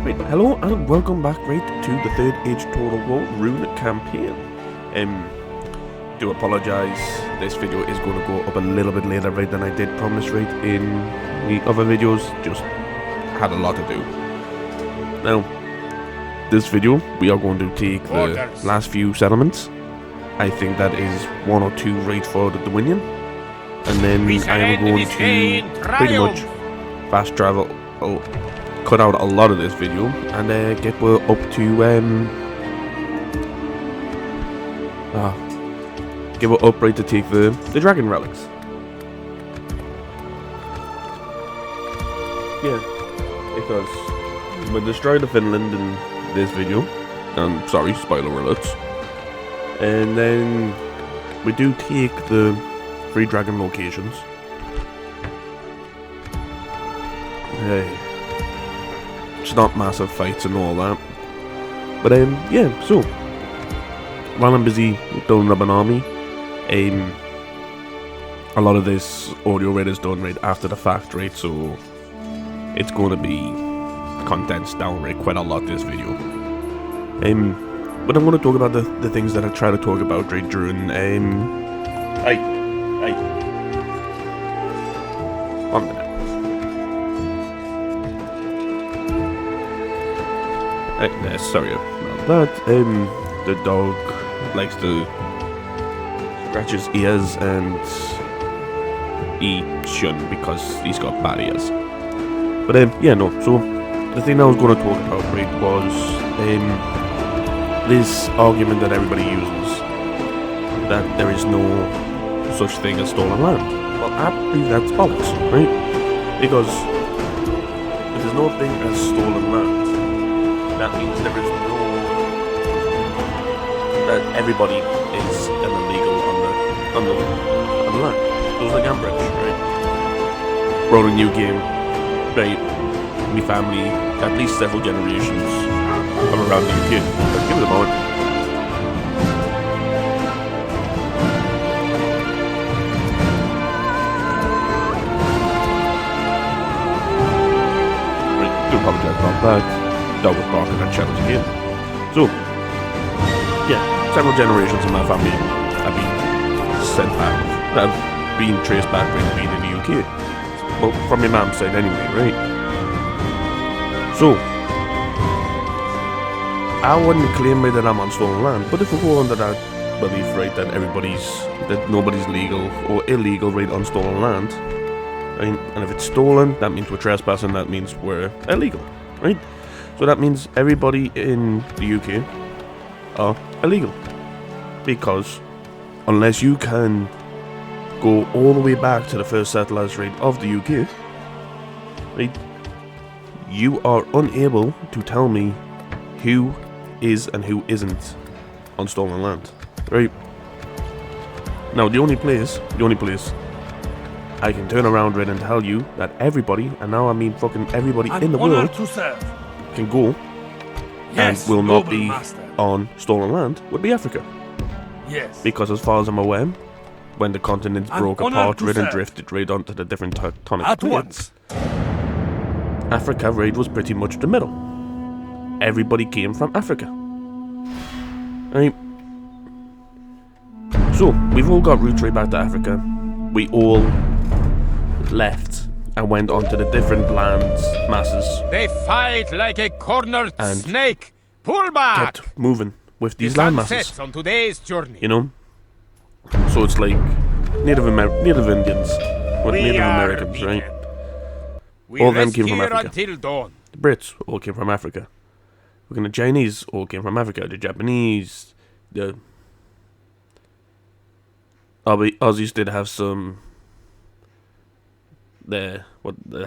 Right, hello and welcome back to the third Age Total War Rhún campaign. Do apologise, this video is going to go up a little bit later than I did promise in the other videos, just had a lot to do. Now, this video we are going to take the last few settlements. I think that is one or two right for the Dominion, and then I am going to pretty much fast travel. Cut out a lot of this video and get up to give it up right to take the dragon relics. Yeah, because we destroyed the Finland in this video, and sorry, spoiler alerts. And then we do take the 3 dragon locations. Hey. It's not massive fights and all that, but yeah. So while I'm busy building up an army, a lot of this audio is done right after the fact, right? So it's going to be condensed down quite a lot this video. But I'm going to talk about the things that I try to talk about during 1 minute. Sorry about that. The dog likes to scratch his ears and he shouldn't because he's got bad ears. But yeah, no. So the thing I was going to talk about was this argument that everybody uses that there is no such thing as stolen land. Well, I believe that's bollocks, right? Because if there's no thing as stolen land, that means there is no, that everybody is illegal on the land. So it's like I'm British, right? Brought a new game, right? My family, at least several generations from around the UK. But give it a moment. Right, do apologise about that. Dog was barking at shadows again. So, yeah, several generations of my family have been sent back, have been traced back to being in the UK. Well, from my mum's side anyway, right? So, I wouldn't claim that I'm on stolen land, but if we go under that belief, right, that nobody's legal or illegal, right, on stolen land, right, and if it's stolen, that means we're trespassing, that means we're illegal, right? So that means everybody in the UK are illegal. Because unless you can go all the way back to the first settlers, right, of the UK, right, you are unable to tell me who is and who isn't on stolen land, right? Now the only place I can turn around, right, and tell you that everybody, and now I mean fucking everybody in the world, can go and will not be on stolen land would be Africa. Yes. Because as far as I'm aware, when the continents broke apart, right, and drifted right onto the different tectonic plates, Africa, right, was pretty much the middle. Everybody came from Africa. Right. So we've all got roots right back to Africa. We all left and went on to the different lands, masses. They fight like a cornered snake. Pull back! Kept moving with these land masses. On today's journey. You know? So it's like Native Indians with Native Americans, right? All of them came from Africa. The Brits all came from Africa. The Chinese all came from Africa. The Japanese, the Aussies did have some. They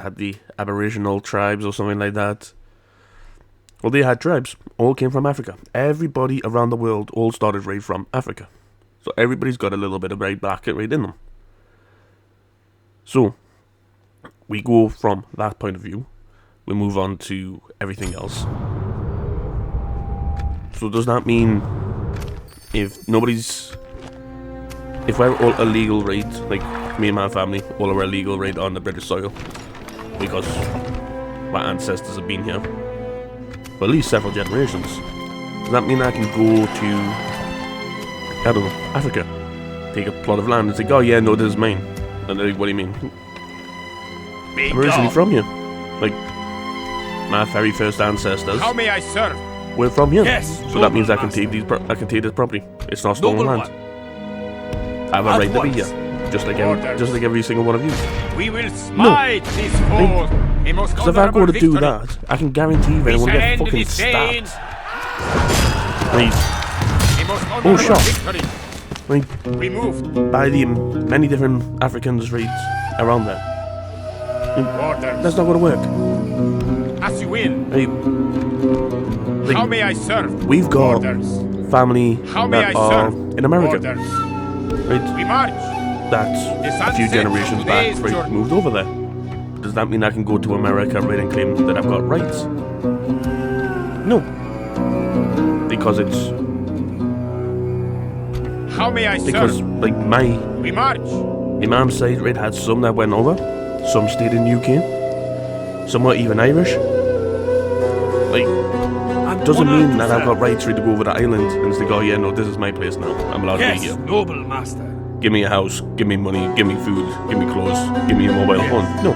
had the Aboriginal tribes or something like that. Well, they had tribes. All came from Africa. Everybody around the world all started right from Africa. So everybody's got a little bit of right back right in them. So we go from that point of view. We move on to everything else. So does that mean if we're all illegal, right, like me and my family, all of our illegal right on the British soil, because my ancestors have been here, for at least several generations. Does that mean I can go to, I don't know, Africa? Take a plot of land and say, oh yeah, no, this is mine. And they're like, what do you mean? I'm originally from here. Like, my very first ancestors. How may I serve? We're from here. Yes, so that means I can take these. I can take this property. It's not stolen land. I have a right to be here, just like every single one of you. We will smite this foe. Because if I go to do that, I can guarantee that I will get fucking stabbed. Right. Oh, shot. Right. Removed by the many different Africans right around there. That's not going to work. As you will. Right. Like, how may I serve? We've got family that are in America. Right? We march. That's a few generations back, right, moved over there. Does that mean I can go to America, right, and claim that I've got rights? No. Because it's... How may I serve? Because, like, my mom's side, right, had some that went over. Some stayed in UK. Some were even Irish. Like... doesn't mean that I've got rights right to go over the island and say, oh yeah, no, this is my place now. I'm allowed to be here. Noble master. Give me a house, give me money, give me food, give me clothes, give me a mobile phone. No.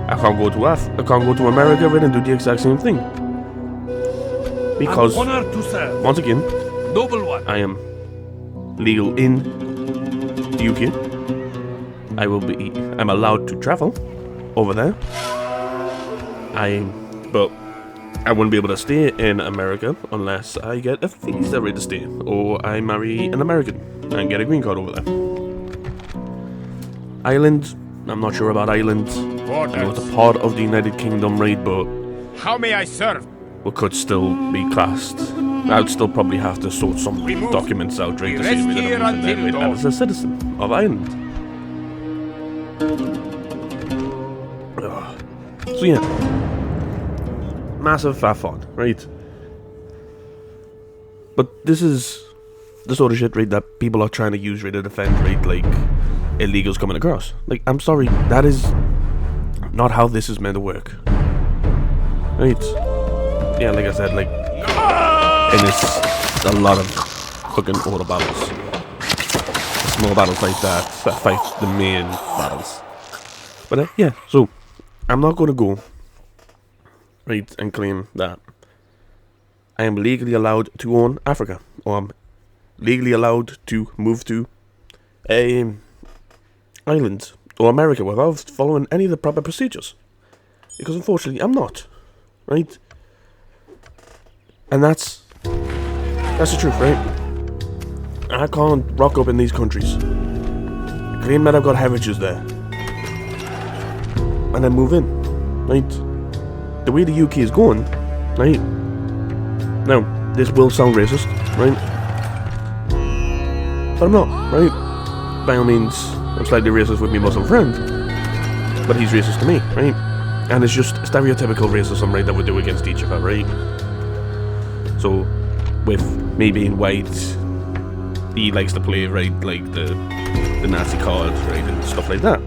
I can't go to I can't go to America right, and do the exact same thing. Because, once again, noble one. I am legal in the UK. I'm allowed to travel over there. But I wouldn't be able to stay in America unless I get a visa right to stay, or I marry an American and get a green card over there. Ireland, I'm not sure about Ireland. I know it's a part of the United Kingdom, right, but... how may I serve? What could still be classed. I'd still probably have to sort some documents out, right, to say that I'm living there, right, as a citizen of Ireland. So yeah. Massive fat fun, right? But this is the sort of shit, right, that people are trying to use, right, to defend, right, like, illegals coming across. Like, I'm sorry, that is not how this is meant to work. Right? Yeah, like I said, like, and it's a lot of fucking older battles. Small battles like that fight the main battles. But, yeah, so, I'm not going to go right, and claim that I am legally allowed to own Africa, or I'm legally allowed to move to a island or America without following any of the proper procedures, because unfortunately I'm not, right? And that's the truth, right? I can't rock up in these countries, claim that I've got heritages there, and then move in, right? The way the UK is going, right? Now, this will sound racist, right? But I'm not, right? By all means, I'm slightly racist with my Muslim friend, but he's racist to me, right? And it's just stereotypical racism, right, that we do against each other, right? So, with me being white, he likes to play, right, like the Nazi card, right, and stuff like that.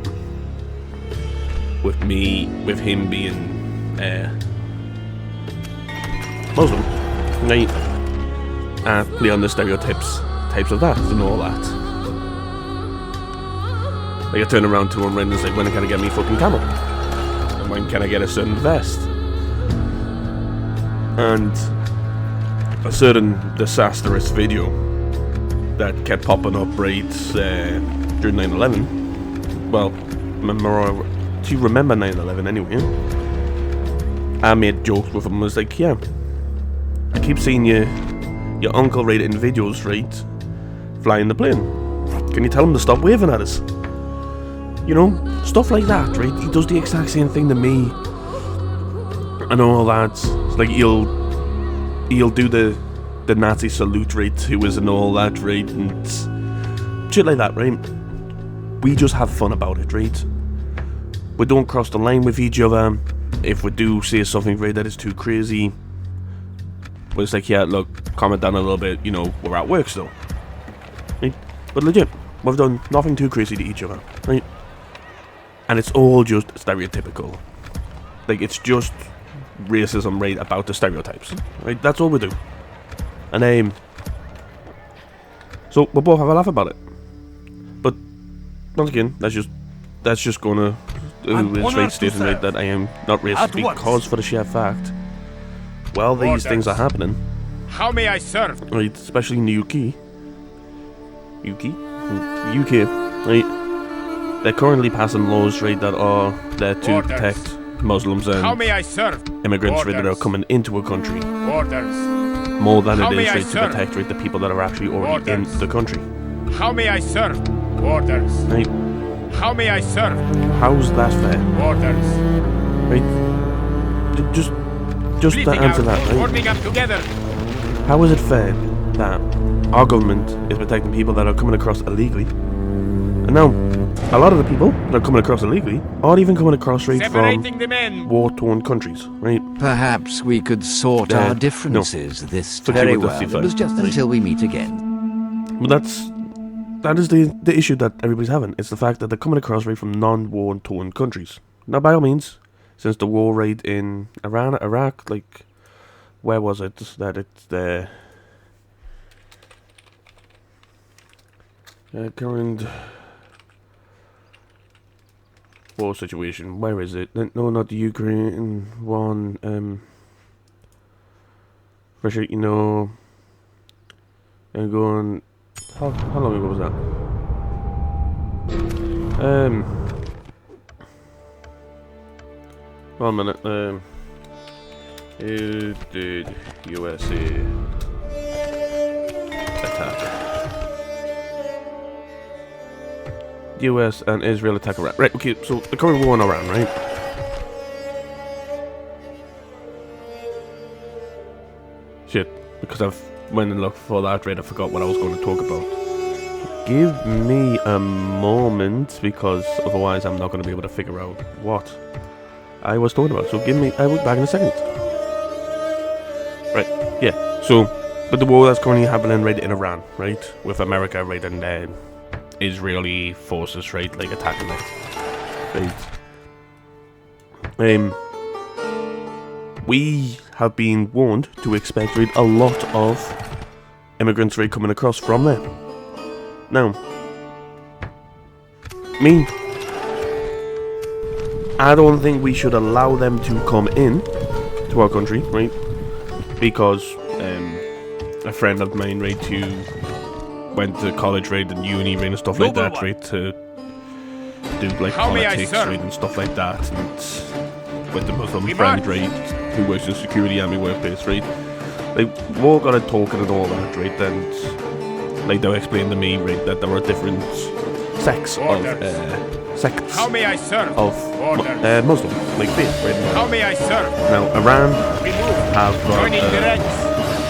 With him being Muslim, right? Play on the types of that and all that. Like, I turn around to him and it's like, when can I get me fucking camel? And when can I get a certain vest? And a certain disastrous video that kept popping up right during 9/11. Well, do you remember 9/11 anyway? I made jokes with him. I was like, yeah, I keep seeing your uncle right in videos, right, flying the plane. Can you tell him to stop waving at us? You know, stuff like that, right? He does the exact same thing to me and all that. It's like he'll do the Nazi salute, right, to us and all that, right, and shit like that, right? We just have fun about it, right? We don't cross the line with each other. If we do say something, right, that is too crazy, we're just like, yeah, look, calm it down a little bit, you know, we're at work still, right? But legit, we've done nothing too crazy to each other, right? And it's all just stereotypical. Like, it's just racism, right, about the stereotypes, right? That's all we do. And so we both have a laugh about it. But once again, that's just gonna straight stating, right, that I am not racist because for the sheer fact, while these things are happening, How may I serve? right, especially in the UK, right, they're currently passing laws, right, that are there to protect Muslims How and may I serve? immigrants, right, that are coming into a country Orders. more than How it may is, I right, to serve? protect, right, the people that are actually already in Orders. the country, How may I serve? Orders. right? How may I serve? How's that fair, Orders. right? Just to Fleeting answer out, that, right? forming up together. How is it fair that our government is protecting people that are coming across illegally? And now, a lot of the people that are coming across illegally aren't even coming across right Separating from the men. war-torn countries, right? Perhaps we could sort Yeah, our no. differences this Forget very what well. this is It was like. just until we meet again. But that is the issue that everybody's having. It's the fact that they're coming across right from non-war-torn countries. Now, by all means, since the war right in Iran, Iraq, like, where was it that it's the current war situation? Where is it? No, not the Ukraine one. Russia, you know, and going. How long ago was that? One minute. Who did USA attack? US and Israel attack Iran. Right, okay, so the current war in Iran, right? Shit, because I've went and looked for that, right, I forgot what I was going to talk about. Give me a moment, because otherwise I'm not going to be able to figure out what I was talking about. So I will be back in a second. Right, yeah, so, but the war that's currently happening right in Iran, right, with America, right, and Israeli forces, right, like attacking it, right. We have been warned to expect, right, a lot of immigrants, right, coming across from there. Now, I don't think we should allow them to come in to our country, right, because a friend of mine, right, who went to college, right, and uni, right, and stuff like that, right, to do, like, politics, right, and stuff like that, and with the Muslim friend, right, who works in security at my workplace, right, like, we all got it talking and all that, right, and, like, they'll explain to me, right, that there are different sects How may I serve? of Muslim, like, faith, right, How may I serve? now, Iran Remove. have got Joining the ranks.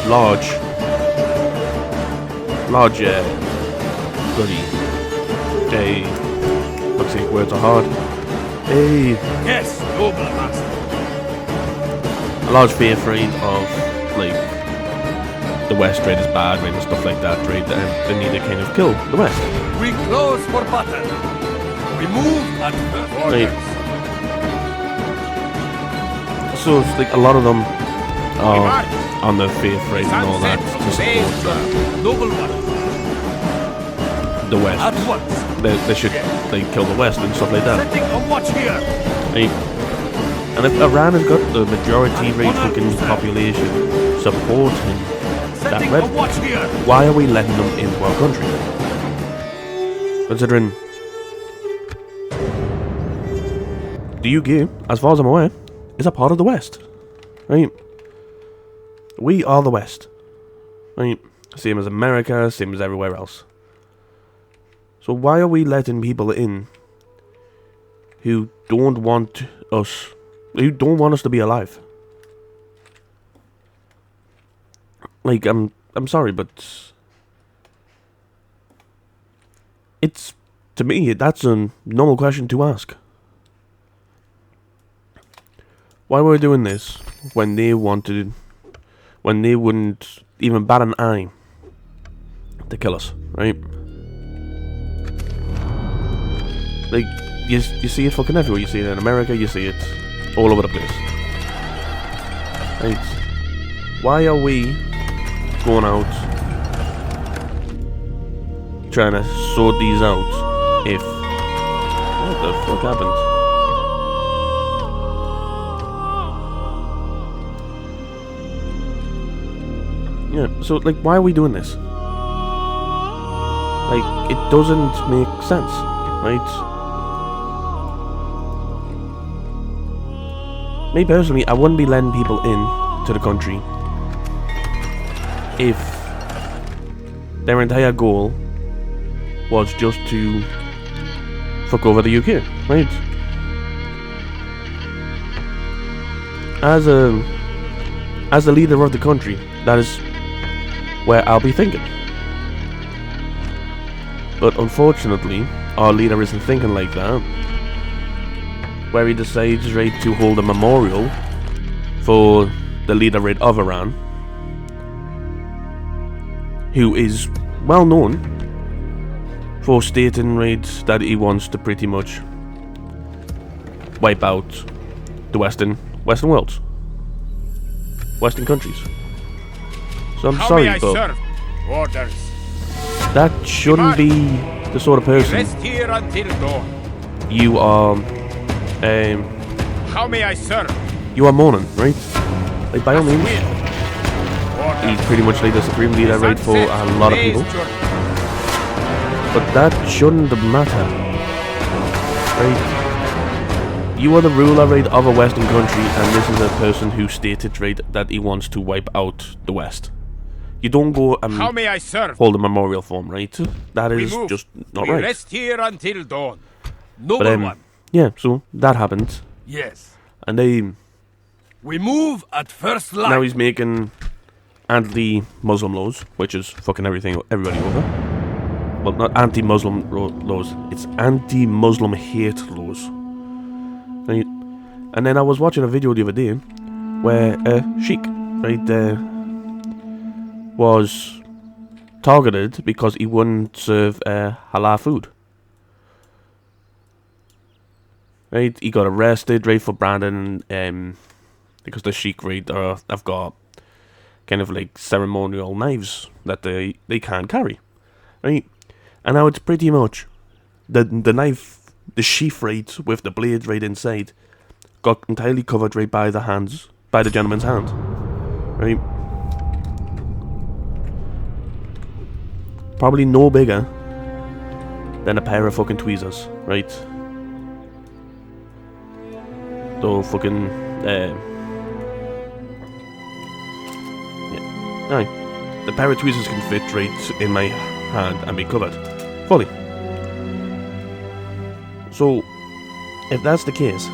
large bloody let's see, words are hard. Yes, noble master. A large fear, right, of, like, the West, right, is bad, right, and stuff like that, right, and they need to kind of kill the West. We close for battle. We move at first. Right. So it's like a lot of them are on the faith, right, and all that to support Noble one. the West. At once. They should, like, kill the West and stuff like that. Setting a watch here. Right. And if Iran has got the majority rate fucking population supporting that Setting red, a watch here. why are we letting them into our country? Considering the UK, as far as I'm aware, is a part of the West. Right? We are the West. Right? Same as America, same as everywhere else. So why are we letting people in who don't want us to be alive? Like, I'm sorry, but it's, to me, that's a normal question to ask. Why were we doing this when they wouldn't even bat an eye to kill us, right? Like, you see it fucking everywhere. You see it in America, you see it all over the place. Right. Why are we going out trying to sort these out if... What the fuck happened? Yeah, so, like, why are we doing this? Like, it doesn't make sense, right? Me personally, I wouldn't be letting people in to the country if their entire goal was just to fuck over the UK, right? As the leader of the country, that is where I'll be thinking. But unfortunately, our leader isn't thinking like that. Where he decides, right, to hold a memorial for the leader, right, of Iran, who is well known for stating, right, that he wants to pretty much wipe out the Western world, Western countries. So I'm sorry, but serve? Orders. that shouldn't be the sort of person Rest here until dawn. you are. How may I serve? You are mourning, right? Like, by all means, Orders. he's pretty much like the supreme leader, right, for a lot of people. But that shouldn't matter, right? You are the ruler, right, of a Western country, and this is a person who stated, right, that he wants to wipe out the West. You don't go and How may I serve? hold a memorial for him, right? That is just not we right. Rest here until dawn. Noble But, one. yeah, so that happened, Yes. and We move at first light. now he's making anti-Muslim laws, which is fucking everybody over. Well, not anti-Muslim laws, it's anti-Muslim hate laws. Right? And then I was watching a video the other day where a sheikh, right, was targeted because he wouldn't serve halal food. Right, he got arrested, right, for branding, because the sheikh, right, have got kind of like ceremonial knives that they can't carry, right? And now it's pretty much the knife, the sheath, right, with the blade right inside, got entirely covered, right, by the gentleman's hand, right? Probably no bigger than a pair of fucking tweezers, right? So fucking, yeah. Aye. The pair of tweezers can fit right in my hand and be covered fully. So, if that's the case,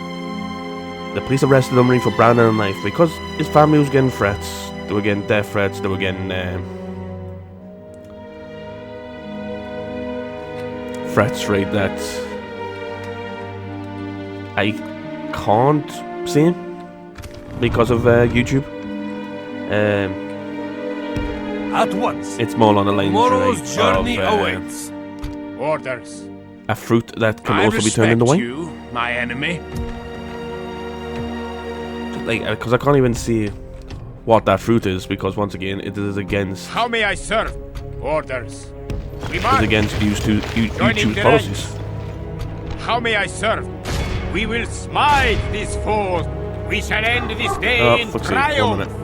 the police arrested him right for branding a knife because his family was getting threats. They were getting death threats. They were getting threats, right, that I can't say because of YouTube. At once. It's more on the lines, Tomorrow's right, journey of awaits. Orders. a fruit that can I also be turned into wine. you, my enemy. Like, because I can't even see what that fruit is, because once again, it is against How may I serve? Orders. We it's march. against Joining YouTube the policies. ranks. How may I serve? We will smite this foe. We shall end this day Oh, in fuck's sake, 1 minute. triumph.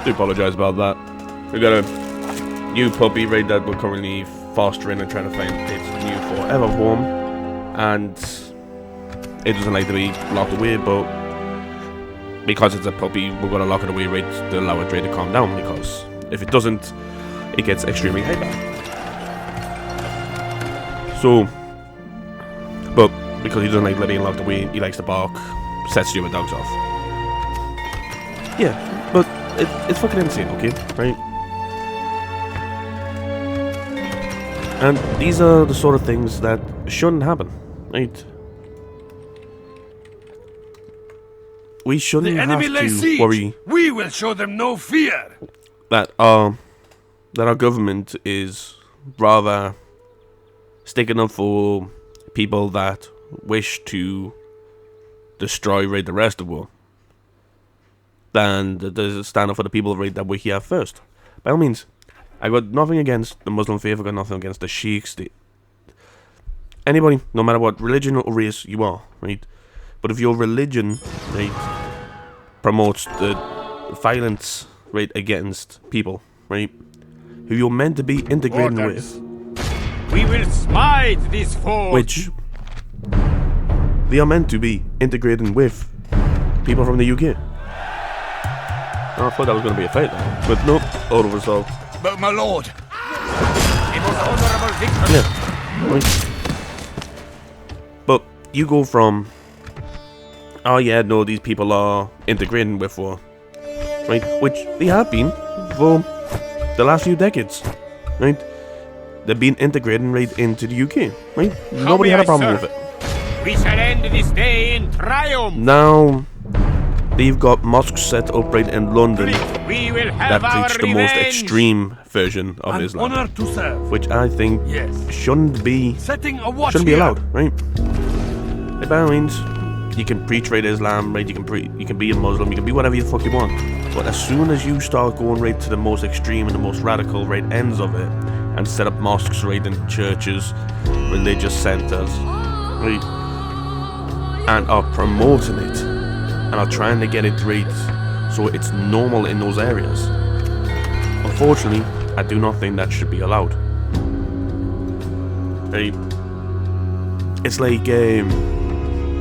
Do apologise about that. We got a new puppy, right, that we're currently fostering and trying to find its new forever home, and it doesn't like to be locked away, but because it's a puppy, we're gonna lock it away, right, to allow it, right, to calm down, because if it doesn't, it gets extremely hyper. So, but because he doesn't like being locked away, he likes to bark, sets stupid dogs off. Yeah, but it's fucking insane, okay, right? And these are the sort of things that shouldn't happen, right? we shouldn't The have enemy lay to siege. worry We will show them no fear. that our government is rather sticking up for people that wish to destroy right the rest of the world than to stand up for the people right that we're here first. By all means, I got nothing against the Muslim faith. I got nothing against the Sheikhs. Anybody, no matter what religion or race you are, right? But if your religion, right, promotes the violence, right, against people, right, who you're meant to be integrating Orders. with, We will smite this foe. which they are meant to be integrating with people from the UK. Oh, I thought that was going to be a fight, but no, auto resolved. But my lord, A most honorable victory. Yeah, right. But you go from, oh yeah, no, these people are integrating with war, right? Which they have been for the last few decades, right? They've been integrating right into the UK, right? Nobody may had a I problem serve? with it. We shall end this day in triumph. Now, they've got mosques set up right in London We will that have our preach the most revenge. extreme version of an Islam, honor to serve. which I think Yes. shouldn't be Setting a watch shouldn't be here. allowed, right? By all means, you can preach right Islam, right? You can be a Muslim, you can be whatever the fuck you want. But as soon as you start going right to the most extreme and the most radical right ends of it, and set up mosques right in churches, religious centers, right, and are promoting it, and are trying to get it right so it's normal in those areas. Unfortunately, I do not think that should be allowed. Right? It's like,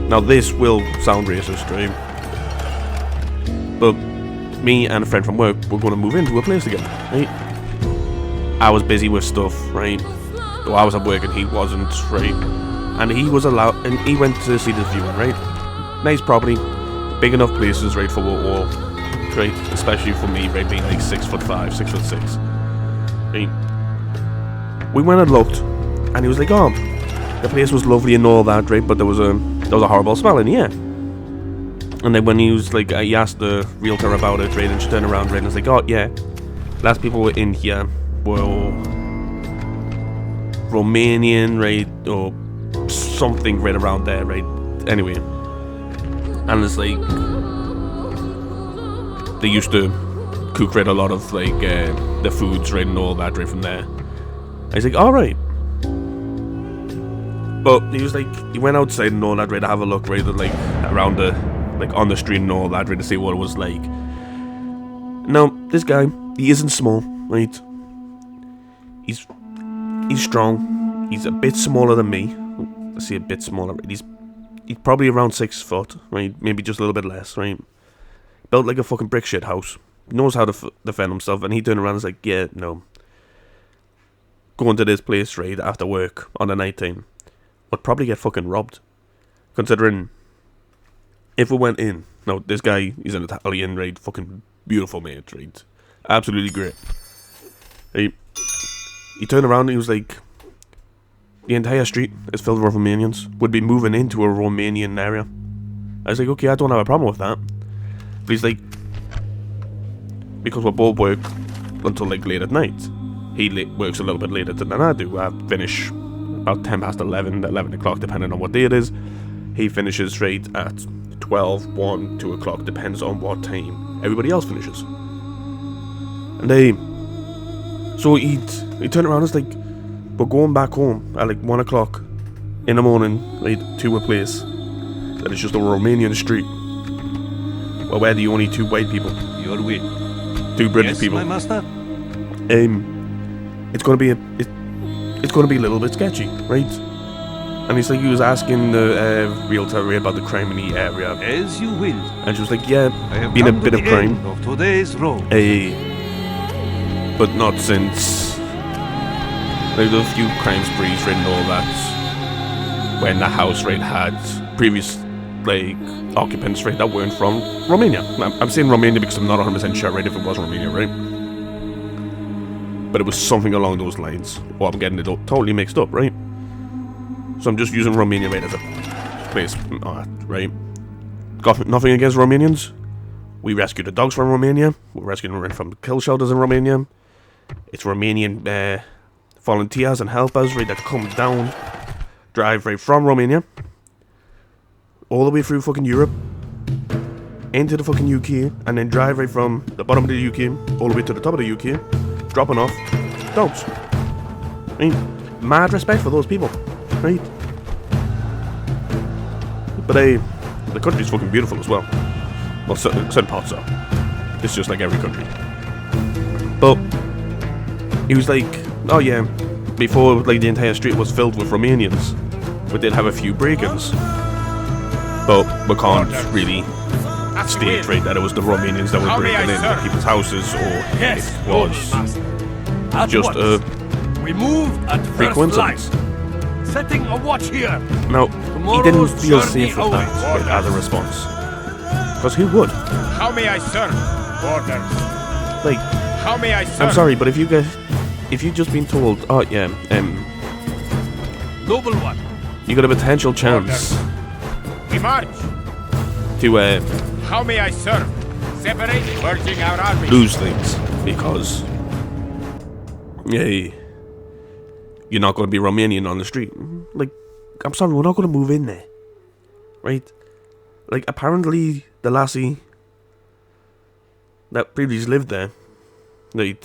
now this will sound racist, right? But me and a friend from work were going to move into a place together, right? I was busy with stuff, right? So I was at work and he wasn't, right? And he was allowed, and he went to see this viewing, right? Nice property, big enough places, right, for what all, right? Especially for me, right, being like 6'5", 6'6". Right? We went and looked, and he was like, "Oh, the place was lovely and all that, right? But there was a horrible smell in the air." And then when he was like, he asked the realtor about it, right? And she turned around, right? And was like, "Oh yeah, last people were in here were all Romanian, right, or something right around there, right? Anyway, and it's like they used to cook right a lot of like the foods, right, and all that, right from there." I was like, "All right." But he was like, he went outside and all that, right, to have a look, right, like around the, like on the street and all that, right, to see what it was like. Now, this guy, he isn't small, right? He's strong. He's a bit smaller than me. I say a bit smaller. He's probably around 6 foot, right? Maybe just a little bit less, right? Built like a fucking brick shit house. Knows how to defend himself, and he turned around and was like, "Yeah, no. Going to this place, right, after work on the night time would probably get fucking robbed. Considering if we went in, now this guy, he's an Italian, right? Fucking beautiful mate, right? Absolutely great. He turned around and he was like, the entire street is filled with Romanians. Would be moving into a Romanian area. I was like, okay, I don't have a problem with that. But he's like, because we both work until like late at night. He works a little bit later than I do. I finish about 10 past 11, 11 o'clock, depending on what day it is. He finishes right at 12, 1, 2 o'clock, depends on what time everybody else finishes. And so he turned around and was like, we're going back home at like 1 o'clock in the morning, right, to a place that is just a Romanian street. Well, we're the only 2 white people. Your will. 2 British Yes, people. my master. It's gonna be it's gonna be a little bit sketchy, right? And he's like, he was asking the realtor about the crime in the area, As you will. and she was like, yeah, I have been a come bit to of the crime, end of today's road. but not since like a few crime sprees, right, and all that. When the house, right, had previous like occupants, right, that weren't from Romania. I'm saying Romania because I'm not 100% sure, right, if it was Romania, right? But it was something along those lines. Or I'm getting it totally mixed up, right? So I'm just using Romania, right, as a place, right? got nothing against Romanians. We rescued the dogs from Romania. We're rescuing them from kill shelters in Romania. It's Romanian volunteers and helpers, right, that come down, drive right from Romania, all the way through fucking Europe, into the fucking UK, and then drive right from the bottom of the UK all the way to the top of the UK, dropping off dogs. I mean, mad respect for those people, right? But the country's fucking beautiful as well. Well, certain parts are. It's just like every country. But he was like, oh yeah, before like the entire street was filled with Romanians, we did have a few break-ins. But we can't really state right that it was the Romanians that were breaking into people's houses, or it was just a we moved at free coincidence. Setting a watch here. No, he didn't feel safe with that, right, as a response. Because who would? How may I serve? Orders. Like, How may I serve? I'm sorry, but if you've just been told, oh yeah, Noble one. you got a potential chance We march. to How may I serve? Separate, merging our armies. lose things because you're not going to be Romanian on the street. Like, I'm sorry, we're not going to move in there, right? Like, apparently the lassie that previously lived there, like,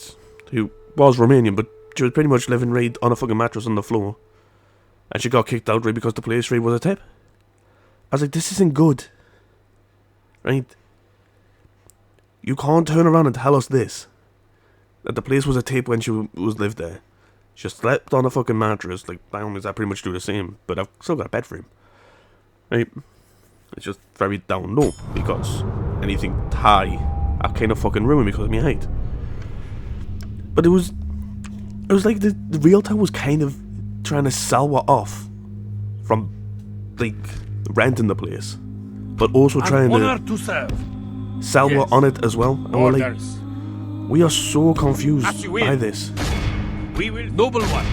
who was Romanian, but she was pretty much living right on a fucking mattress on the floor, and she got kicked out right because the place right was a tip. I was like, this isn't good, right? You can't turn around and tell us this, that the place was a tip when she was lived there. She slept on a fucking mattress. Like, by all means, I pretty much do the same, but I've still got a bed frame, right? It's just very down low, because anything high, I kind of fucking ruin because of my height. But it was like the realtor was kind of trying to sell her off from, like, renting the place, but also trying to serve. sell her on it as well. And we're like, Orders. we are so As confused you will. by this. We will. Noble one.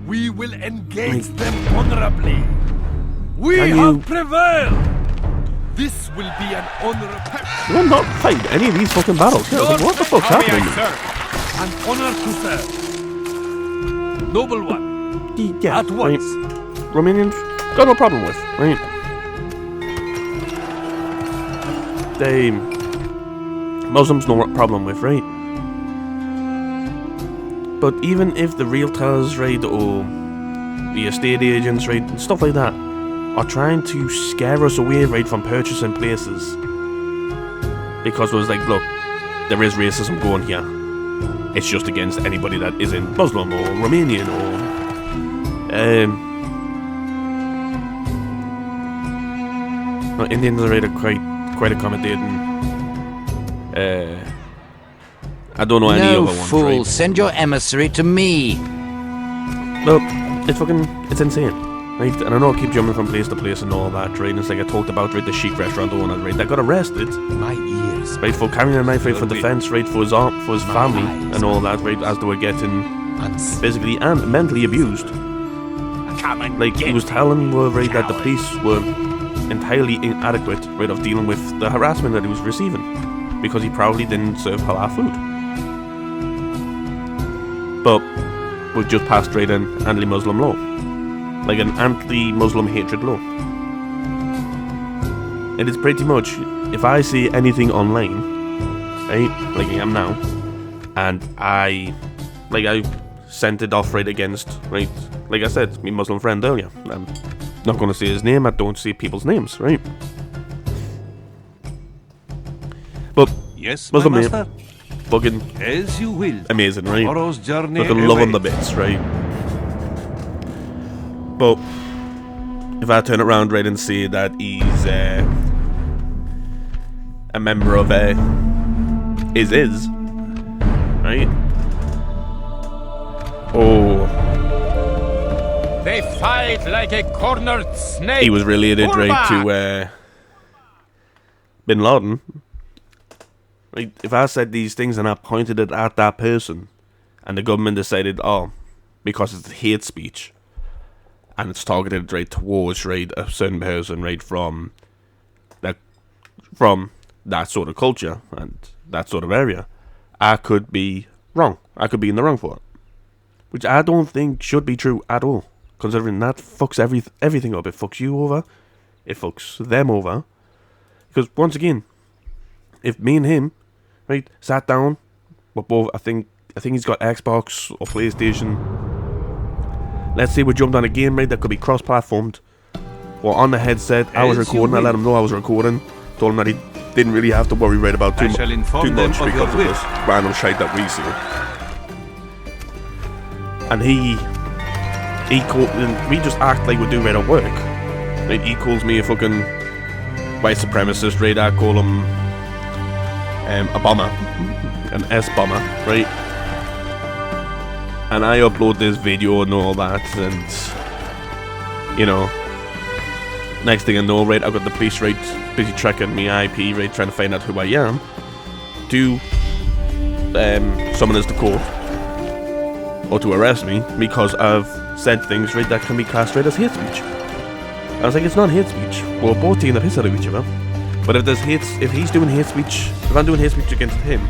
We will engage them honorably. We Can have you- prevailed. This will be an honorable We're not fighting any of these fucking battles. Yeah, like, what the fuck's How may happening? I serve? an honor to serve. Noble one. Yeah, At once. right. Romanians got no problem with, right? They Muslims no problem with, right? But even if the realtors, right, or the estate agents, right, and stuff like that, are trying to scare us away, right, from purchasing places, because it was like, look, there is racism going here. It's just against anybody that isn't Muslim or Romanian or Indians are right, quite accommodating. I don't know any No other ones, fool, right? send your emissary to me. No, it's insane, right? And I know I keep jumping from place to place and all that, right? And it's like I talked about, right, the chic restaurant owner, right, that got arrested, My ears. right, for carrying a knife, right, for defense, right, for his aunt, for his family, eyes. and all that, right, as they were getting And physically and mentally abused. Come and Like, he get was me. telling her, right, that the police were entirely inadequate, right, of dealing with the harassment that he was receiving, because he proudly didn't serve halal food. But we've just passed, right, an anti-Muslim law, like an anti-Muslim hatred law. It is pretty much, if I see anything online, right, like I am now, and I sent it off, right, against, right, like I said, my Muslim friend earlier. I'm not going to say his name, I don't say people's names, right? But yes, Muslim my name, master. fucking As you will. amazing, right? Tomorrow's journey Fucking loving the awaits. bits, right? But if I turn around, right, and say that he's a member of is right? Oh, They fight like a cornered snake. he was related, Pull right, back. to Bin Laden. Right, if I said these things and I pointed it at that person, and the government decided, oh, because it's hate speech, and it's targeted, right, towards, right, a certain person, right, from that from that sort of culture and that sort of area, I could be wrong. I could be in the wrong for it. Which I don't think should be true at all. Considering that fucks everything up. It fucks you over. It fucks them over. Because once again, if me and him, right, sat down, we're both, I think he's got Xbox or PlayStation. Let's say we jumped on a game, right, that could be cross-platformed. Or on the headset, I was recording, I let him know I was recording. Told him that he didn't really have to worry right about too much because of this random shite that we see. And we just act like we do right at work. Right, he calls me a fucking white supremacist, right? I call him a bomber, an S-bomber, right? And I upload this video and all that, and you know, next thing I know, right, I've got the police, right, busy tracking me IP, right, trying to find out who I am, to summon us to court, or to arrest me, because I've said things, right, that can be classed right as hate speech. I was like, it's not hate speech. We're both taking the piss out of each other. But if he's doing hate speech, if I'm doing hate speech against him,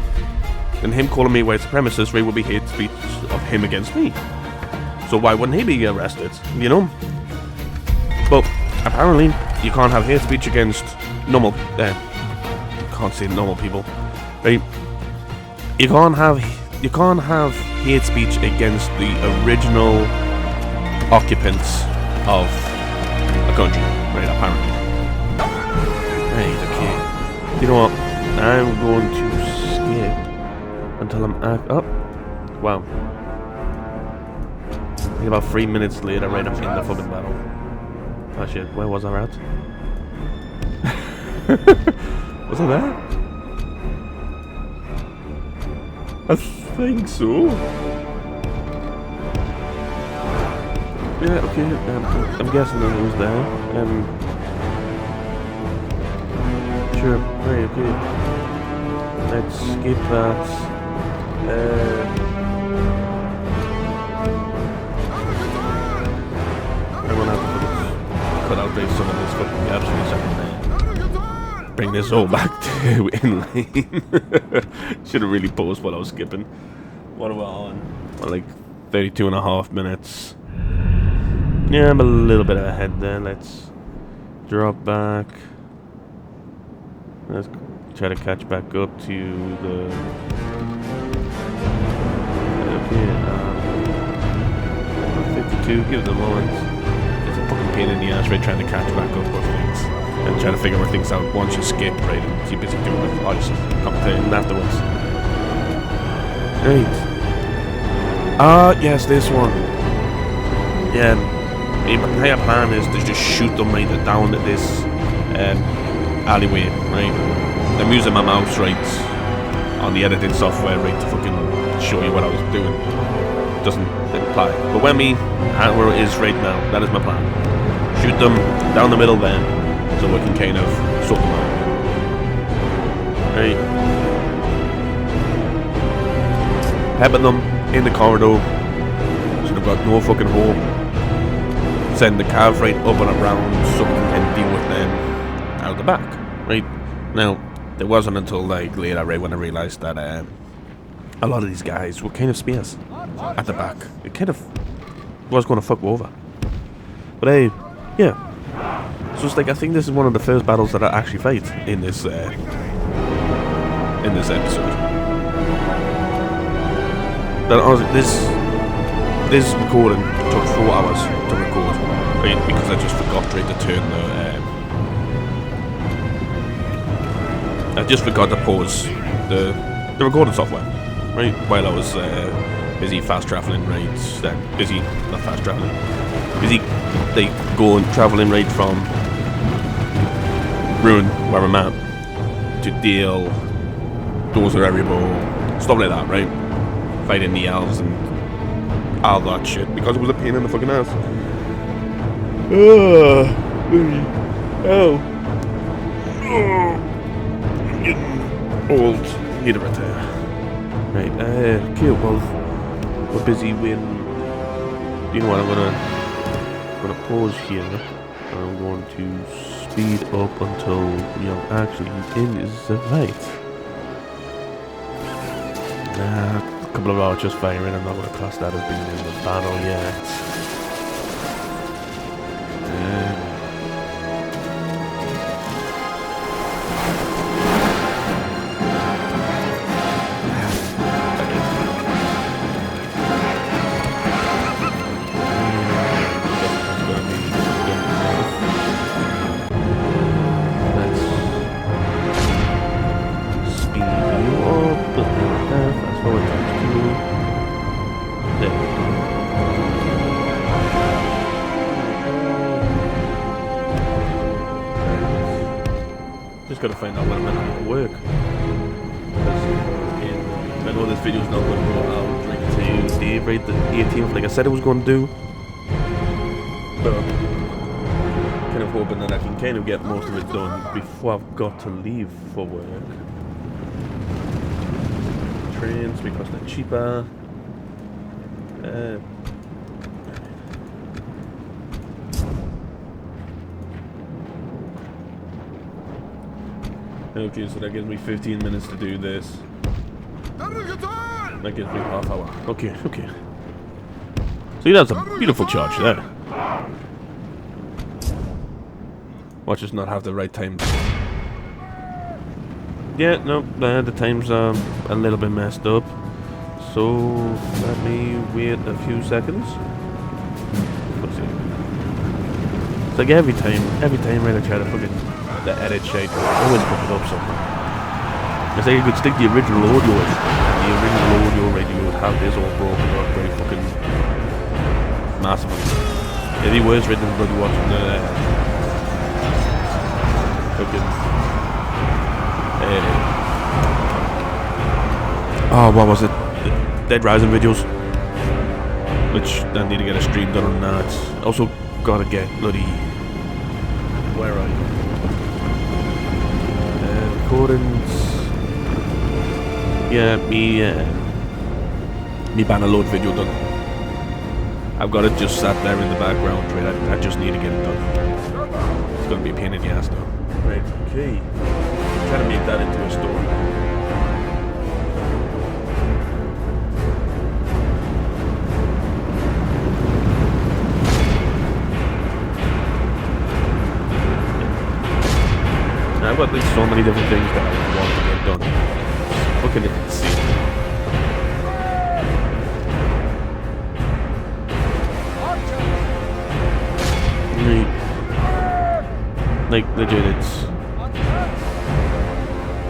then him calling me white supremacist, right, will be hate speech of him against me. So why wouldn't he be arrested, you know? But apparently, you can't have hate speech against normal, can't say normal people, right? You can't have hate speech against the original occupants of a country, right, apparently. Right, okay. You know what? I'm going to skip until I'm up. Wow. I think about 3 minutes later, right, I'm in the fucking battle. Oh shit, where was I at? Was I there? I think so. Yeah, okay, I'm guessing that it was there. Sure, right, okay. Let's skip that. I'm gonna have to cut out some of this fucking gaps for a second. Bring this all back to inline. Should have really paused what I was skipping. What are we on? Well, like 32.5 minutes. Yeah, I'm a little bit ahead there. Let's drop back. Let's try to catch back up to the... Okay, 52, give it a moment. It's a fucking pain in the ass, right, trying to catch back up with things. And trying to figure things out once you skip, right, and you're busy doing it. I'll just come to it afterwards. Right. Yes, this one. Yeah. My entire plan is to just shoot them right down at this alleyway, right? I'm using my mouse, right, on the editing software, right, to fucking show you what I was doing. Doesn't apply. But where where it is right now, that is my plan. Shoot them down the middle there, so we can kind of sort them out. Right. Pepper them in the corridor, so they've got no fucking hope. Send the cav right up and around so we can deal with them out the back, right? Now, it wasn't until like later, right, when I realised that a lot of these guys were kind of spears at the back. It kind of was going to fuck over. But hey, yeah. So it's like, I think this is one of the first battles that I actually fight in this episode. Then honestly, this recording took 4 hours to record, right? Because I just forgot to turn I just forgot to pause the recording software, right? While I was busy fast traveling, right? Not fast traveling. Busy, traveling right from Rhún, where I'm at, to Dale, Dozer Erebor, stuff like that, right? Fighting the elves and all that shit, because it was a pain in the fucking ass. I'm getting old. Need a retire. Right, okay, well, we're busy waiting. You know what, I'm gonna pause here. I'm going to speed up until you're actually in the fight. Nah, a couple of hours just firing. I'm not going to class that as being in the battle yet. Just gotta find out when I'm meant to work. Because I know this video's not going to go out right to right the 18th like I said it was going to do. But I'm kind of hoping that I can kind of get most of it done before I've got to leave for work. Trains because they're cheaper. Okay, so that gives me 15 minutes to do this. That gives me half hour. Okay, okay. See, that's a beautiful charge there. Watch us not have the right times. Yeah, no, the times are a little bit messed up. So, let me wait a few seconds. Let's see. It's like every time right, I try to fucking the edit shit, I always fuck it up something. It's like you could stick the original audio in. The original audio right, you would have this all broken up very fucking massively. It'd be worse right than bloody watching the fucking oh, what was it? The Dead Rising videos, which I need to get a stream done on that. Also gotta get bloody, where are you? Recordings. Yeah, me Bannerload video done. I've got it just sat there in the background, right? I just need to get it done. It's gonna be a pain in the ass though. Right, okay. Trying to make that into a story. I've got like so many different things that I want to get done. Looking at the scene. Like legit, it's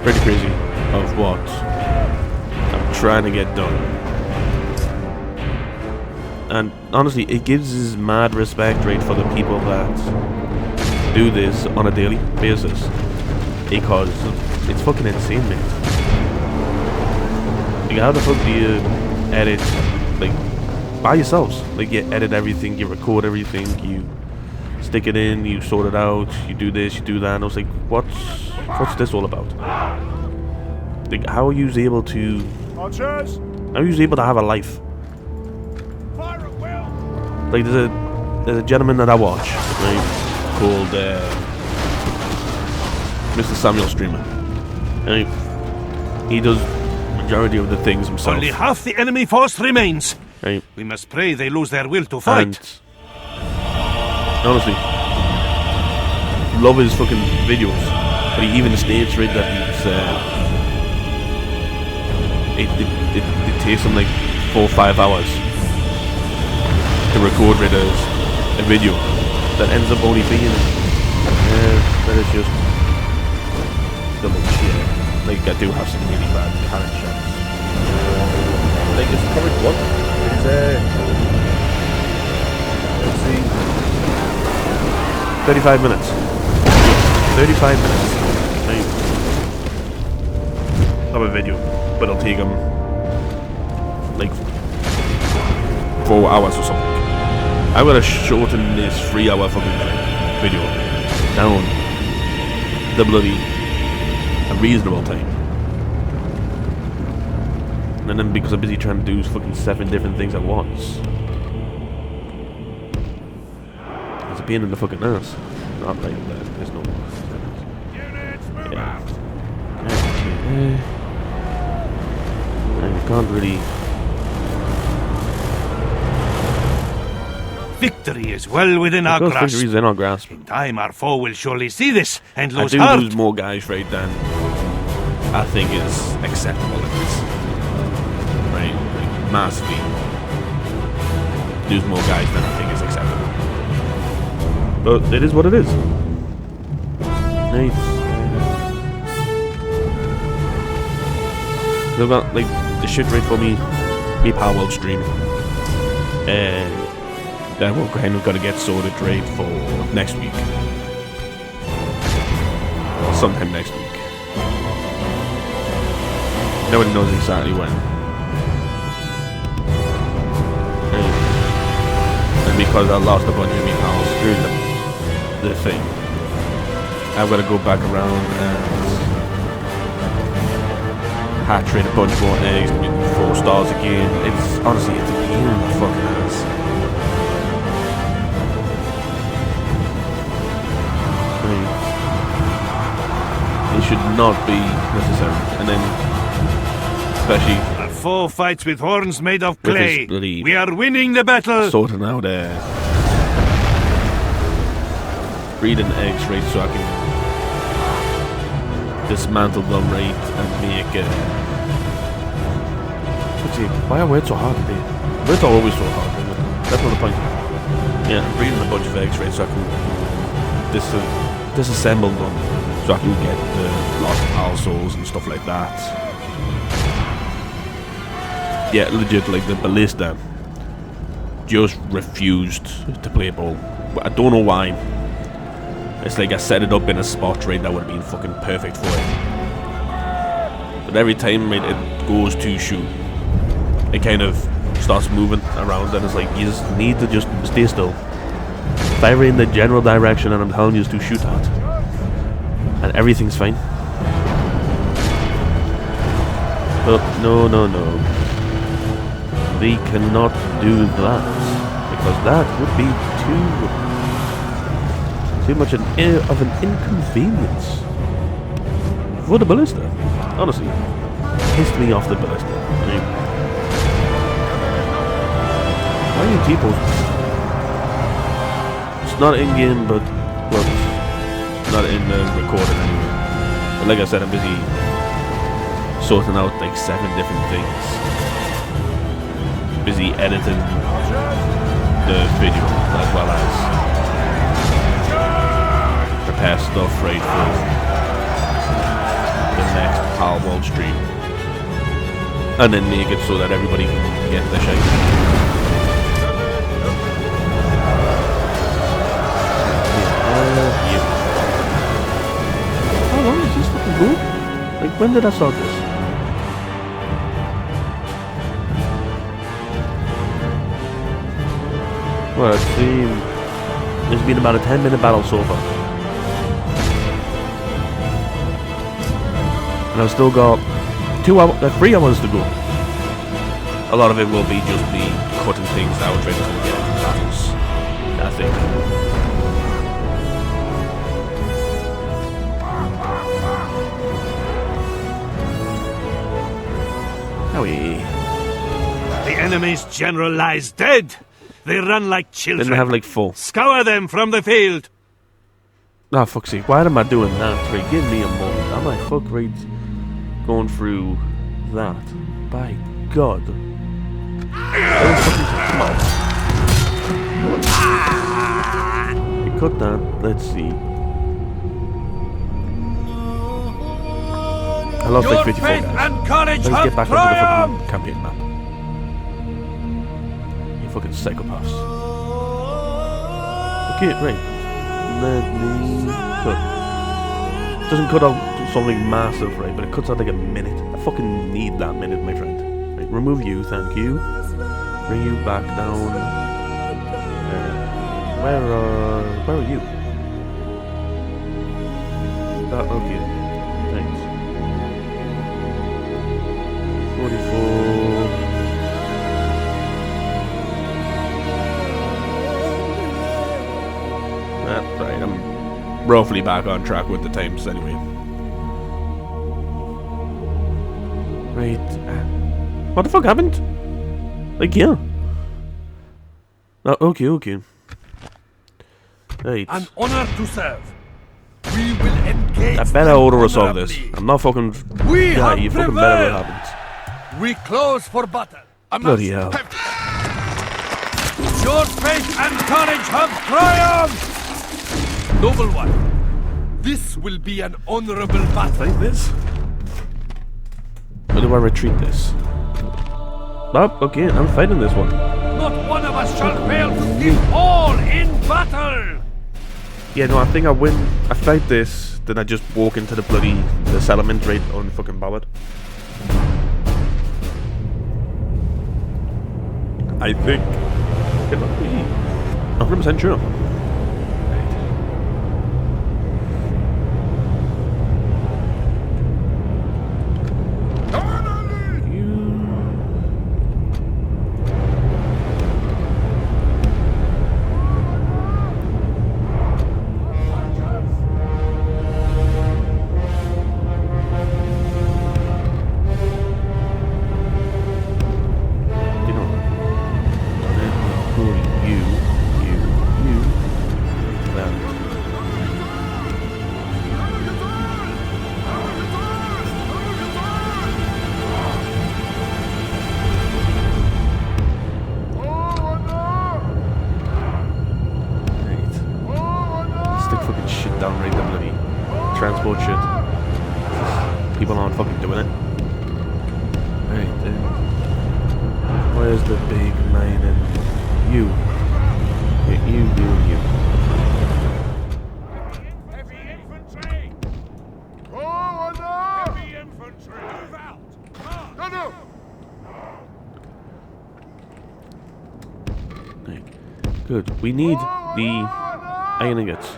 pretty crazy of what I'm trying to get done. And honestly, it gives us mad respect, right, for the people that do this on a daily basis. Because it's fucking insane, man. Like, how the fuck do you edit, like, by yourselves? Like, you edit everything, you record everything, you stick it in, you sort it out, you do this, you do that, and I was like, what's this all about? Like, how are you able to have a life? Like, there's a gentleman that I watch, right, called, Mr. Samuel Streamer. And he does majority of the things himself. Only half the enemy force remains. Right. We must pray they lose their will to fight. And honestly, love his fucking videos. But he even states, right, that he's it takes him like 4 or 5 hours to record, right, a video that ends up only being that is just double shit. Like, I do have some really bad cannon shots. Like, it's current one. It's let's see, 35 minutes. 35 minutes. Right. Of a video, but it'll take him like 4 hours or something. I'm gonna shorten this 3-hour fucking video down the bloody a reasonable time. And then because I'm busy trying to do fucking 7 different things at once, it's a pain in the fucking ass. Not right there. There's no. Units, move Yeah. out. Okay. And we can't really. Victory is well within our Because grasp. victory's in our grasp. In time, our foe will surely see this and I lose do heart. lose more guys, right, than I think is acceptable at this. Right? Like, massively. Lose more guys than I think is acceptable. But it is what it is. Right. I've got, like, the shit rate for me Power World stream. And then we're kind of got to get sorted right for next week. Sometime next week. Nobody knows exactly when. And because I lost a bunch of me pals through the thing, I've got to go back around and hatch rate a bunch more eggs, get 4 stars again. It's honestly, it's a pain in the fucking ass. It should not be necessary. And then, especially Our foe fights with horns made of With his clay. bloody- We are winning the battle. sorting out breeding eggs, right, so I can dismantle them, right, and make let's see, why are words so hard today? Words are always so hard, isn't it? That's not the point. Yeah, I'm breeding a bunch of eggs, right, so I can disassemble them, so I can get the lost pal souls and stuff like that. Yeah, legit, like the ballista just refused to play ball. I don't know why. It's like I set it up in a spot, right, that would have been fucking perfect for it. But every time, right, it goes to shoot, it kind of starts moving around, and it's like, you just need to just stay still. Fire in the general direction, and I'm telling you to shoot at. And everything's fine. But no. They cannot do that, because that would be too much of an inconvenience for the ballista. Honestly, pissed me off the ballista. I mean, why are you people? It's not in game, but well, it's not in the recording anyway. But like I said, I'm busy sorting out like 7 different things. Busy editing the video as well as prepare stuff right for the next Power World stream, and then make it so that everybody can get the shite. Yeah. How long is this fucking go? Like, when did I start this? Well, let's see. There's been about a 10-minute battle so far. And I've still got 3 hours to go. A lot of it will be just me cutting things out ready to get into battles, I think. Howie. The enemy's general lies dead. They run like children. Didn't have like 4. Scour them from the field. Oh, fuck's sake, why am I doing that? Right, give me a moment. Am I fuck right going through that? By God. Come on. You cut that. Let's see. I lost like 54 faith guys. and courage Let's have get back onto the triumphed! fucking campaign map. You fucking psychopaths. Okay, right. Let me cut. Doesn't cut out something massive, right? But it cuts out like a minute. I fucking need that minute, my friend. Right, remove you, thank you. Bring you back down. Where are you? Okay. Thanks. 44. That's right, I'm roughly back on track with the times anyway. Right. What the fuck happened? Like, yeah. Oh, okay. Right. An honor to serve. We will engage. I better order us all this. I'm not fucking. We Yeah, have you fucking better prevailed. what happens. We close for battle. Bloody hell. Your faith and courage have triumphed! Noble one, this will be an honorable battle. Like this? Where do I retreat this? Oh, okay, I'm fighting this one. Not one of us shall fail to give all in battle! Yeah, no, I think I win. I fight this, then I just walk into the settlement right unfucking bothered. I think. It might be 100% sure. Transport shit. People aren't fucking doing it. Right then. Where's the big mine and you? Yeah, you. Heavy infantry! Oh, no! Heavy infantry! Move out! No! Right. Good. We need the iron ingots.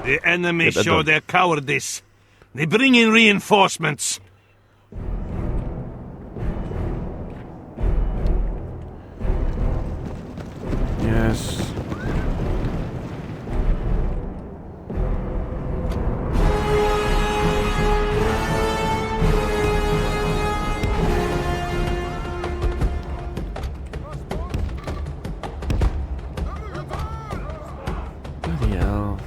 The enemy show their cowardice. They bring in reinforcements. Yes. Bloody hell.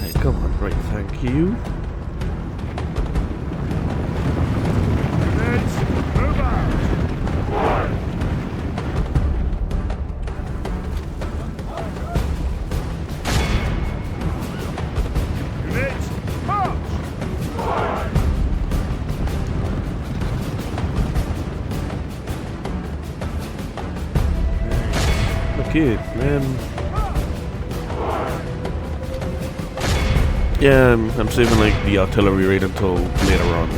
Right, come on, right, thank you. Move out! Units, march! Okay, yeah, I'm saving like the artillery raid until later on.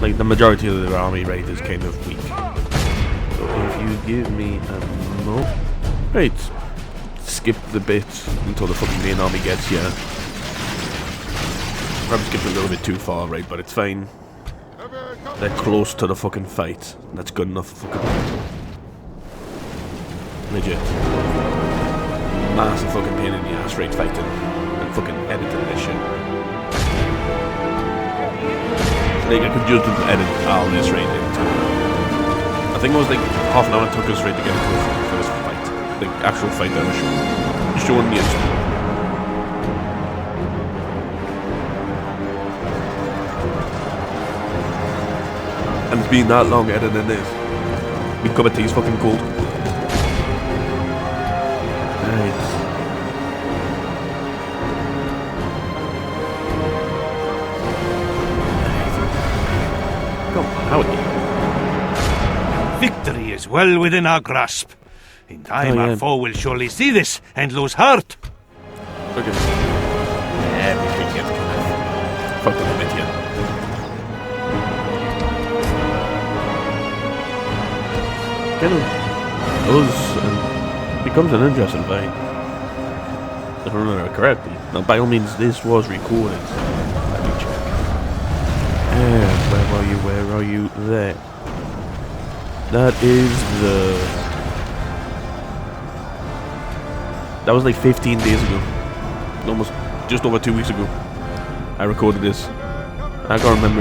Like the majority of the army raid is kind of weak. So if you give me ammo, right, skip the bit until the fucking main army gets here. Probably skipped a little bit too far, right? But it's fine. They're close to the fucking fight. That's good enough. Fucking legit. Massive fucking pain in the ass right fighting and fucking editing this shit. Like I could just edit all this right into. I think it was like half an hour it took us right to get into the first fight. The actual fight that was showing the instant. And it's been that long editing this. My cup of tea's fucking cold. Right. Come on, how Victory is well within our grasp. In time, our foe will surely see this and lose heart. Okay. Everything gets cut. Fuck them a bit here. Kind of becomes an interesting fight. If I remember correctly. Now, by all means, this was recorded. Let me check. Where are you? There. That is the... That was like 15 days ago. Almost just over 2 weeks ago. I recorded this. I can't remember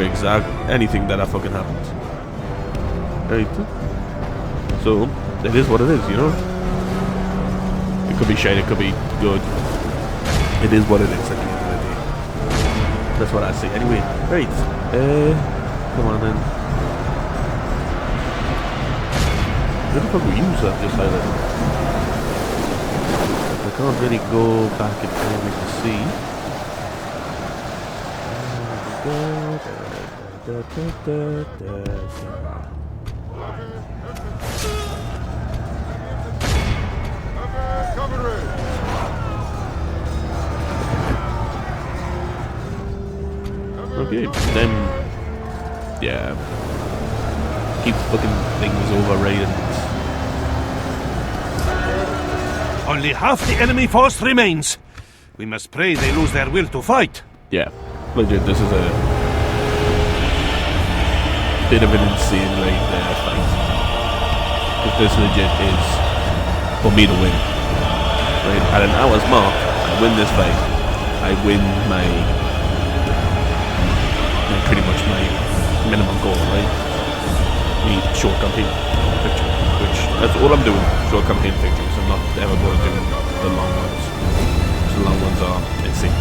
anything that fucking happened. Right. So, it is what it is, you know? It could be shite, it could be good. It is what it is at the end of the day. That's what I say. Anyway, right. Come on then. Where the fuck were you that just highlighted? I can't really go back in time to see. Okay, then yeah, keep fucking things overrated. Only half the enemy force remains. We must pray they lose their will to fight. Yeah, legit, this is a bit of an insane fight. Because this legit is for me to win. Right, at an hour's mark, I win this fight. I win pretty much my minimum goal, right? Me short campaign victory, which that's all I'm doing. Short campaign victories. I'm not ever going to do the long ones. The long ones are insane.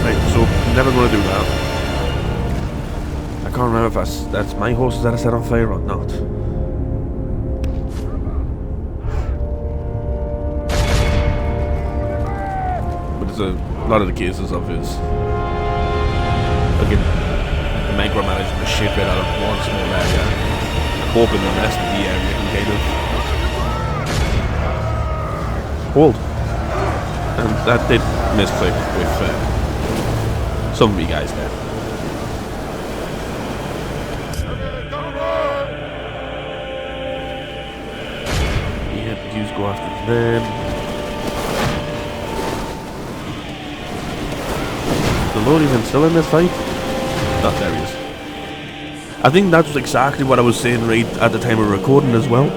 Right, so never going to do that. I can't remember if that's my horses that I set on fire or not. A lot of the cases of his again micromanaging the shit right out of one small area, hoping the rest of the area can kind of hold. And that did misclick with some of you guys there. Yeah, the Jews go after them. The Lord even still in this fight? Not there he is. I think that was exactly what I was saying right at the time of recording as well.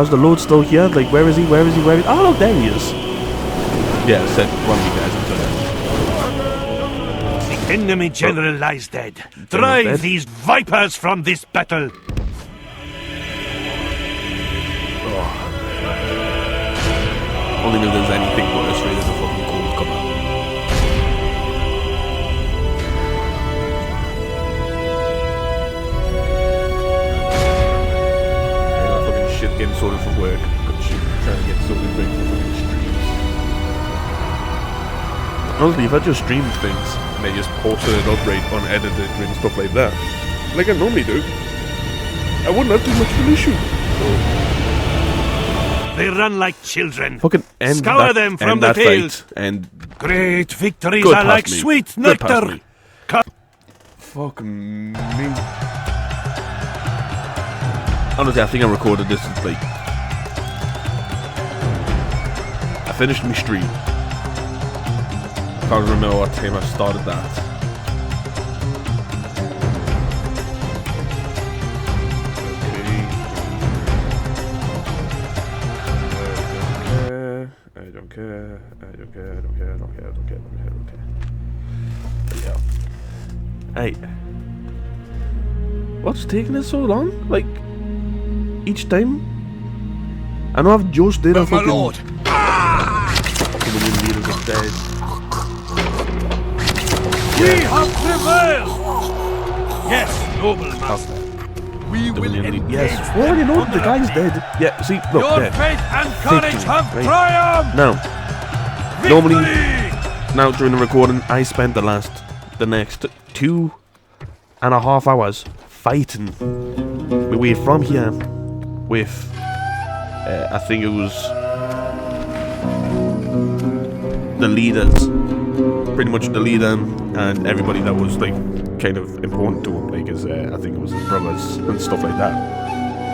Is the Lord still here? Like, where is he? Where is he? Where is he? Oh, look, there he is. Yeah, I said one of you guys into that. The enemy general lies dead. Drive these vipers from this battle. Only if there's anything worse really than a fucking cold come out. Getting sorted for work, but she's trying to get sorted for fucking streams. Honestly, if I just streamed things and I just posted it up right unedited and stuff like that, like I normally do, I wouldn't have too much of an issue. They run like children. Fucking end Scour that, them from end the that field. fight and great victories good are like past me. sweet Good past nectar. me. Fucking me. Honestly, I think I recorded this like I finished my stream. Can't remember what time I started that. I don't care. Hey, what's taking it so long? Like, each time? I know I've just did a fucking... my lord! Fucking million leaders are dead. We have prevailed! Yes, noble master. We The will million engage yes, we already know the guy's dead. Yeah, see, look, Your dead. faith and courage Victory, have right. triumphed! Now, Victory! normally, now during the recording, I spent the next 2.5 hours fighting my way from here with, I think it was the leaders, pretty much the leader and everybody that was like kind of important to him, like his, I think it was his brothers and stuff like that.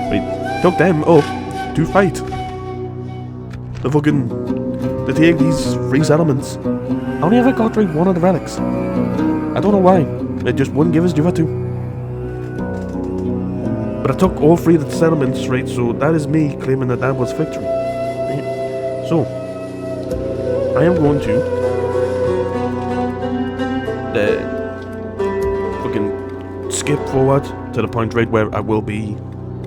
But took them up to fight. They take these 3 settlements. I only ever got like 1 of the relics. I don't know why. They just wouldn't give us the other 2. But I took all 3 of the settlements, right? So that is me claiming that that was victory. Right? So I am going to fucking skip forward to the point right where I will be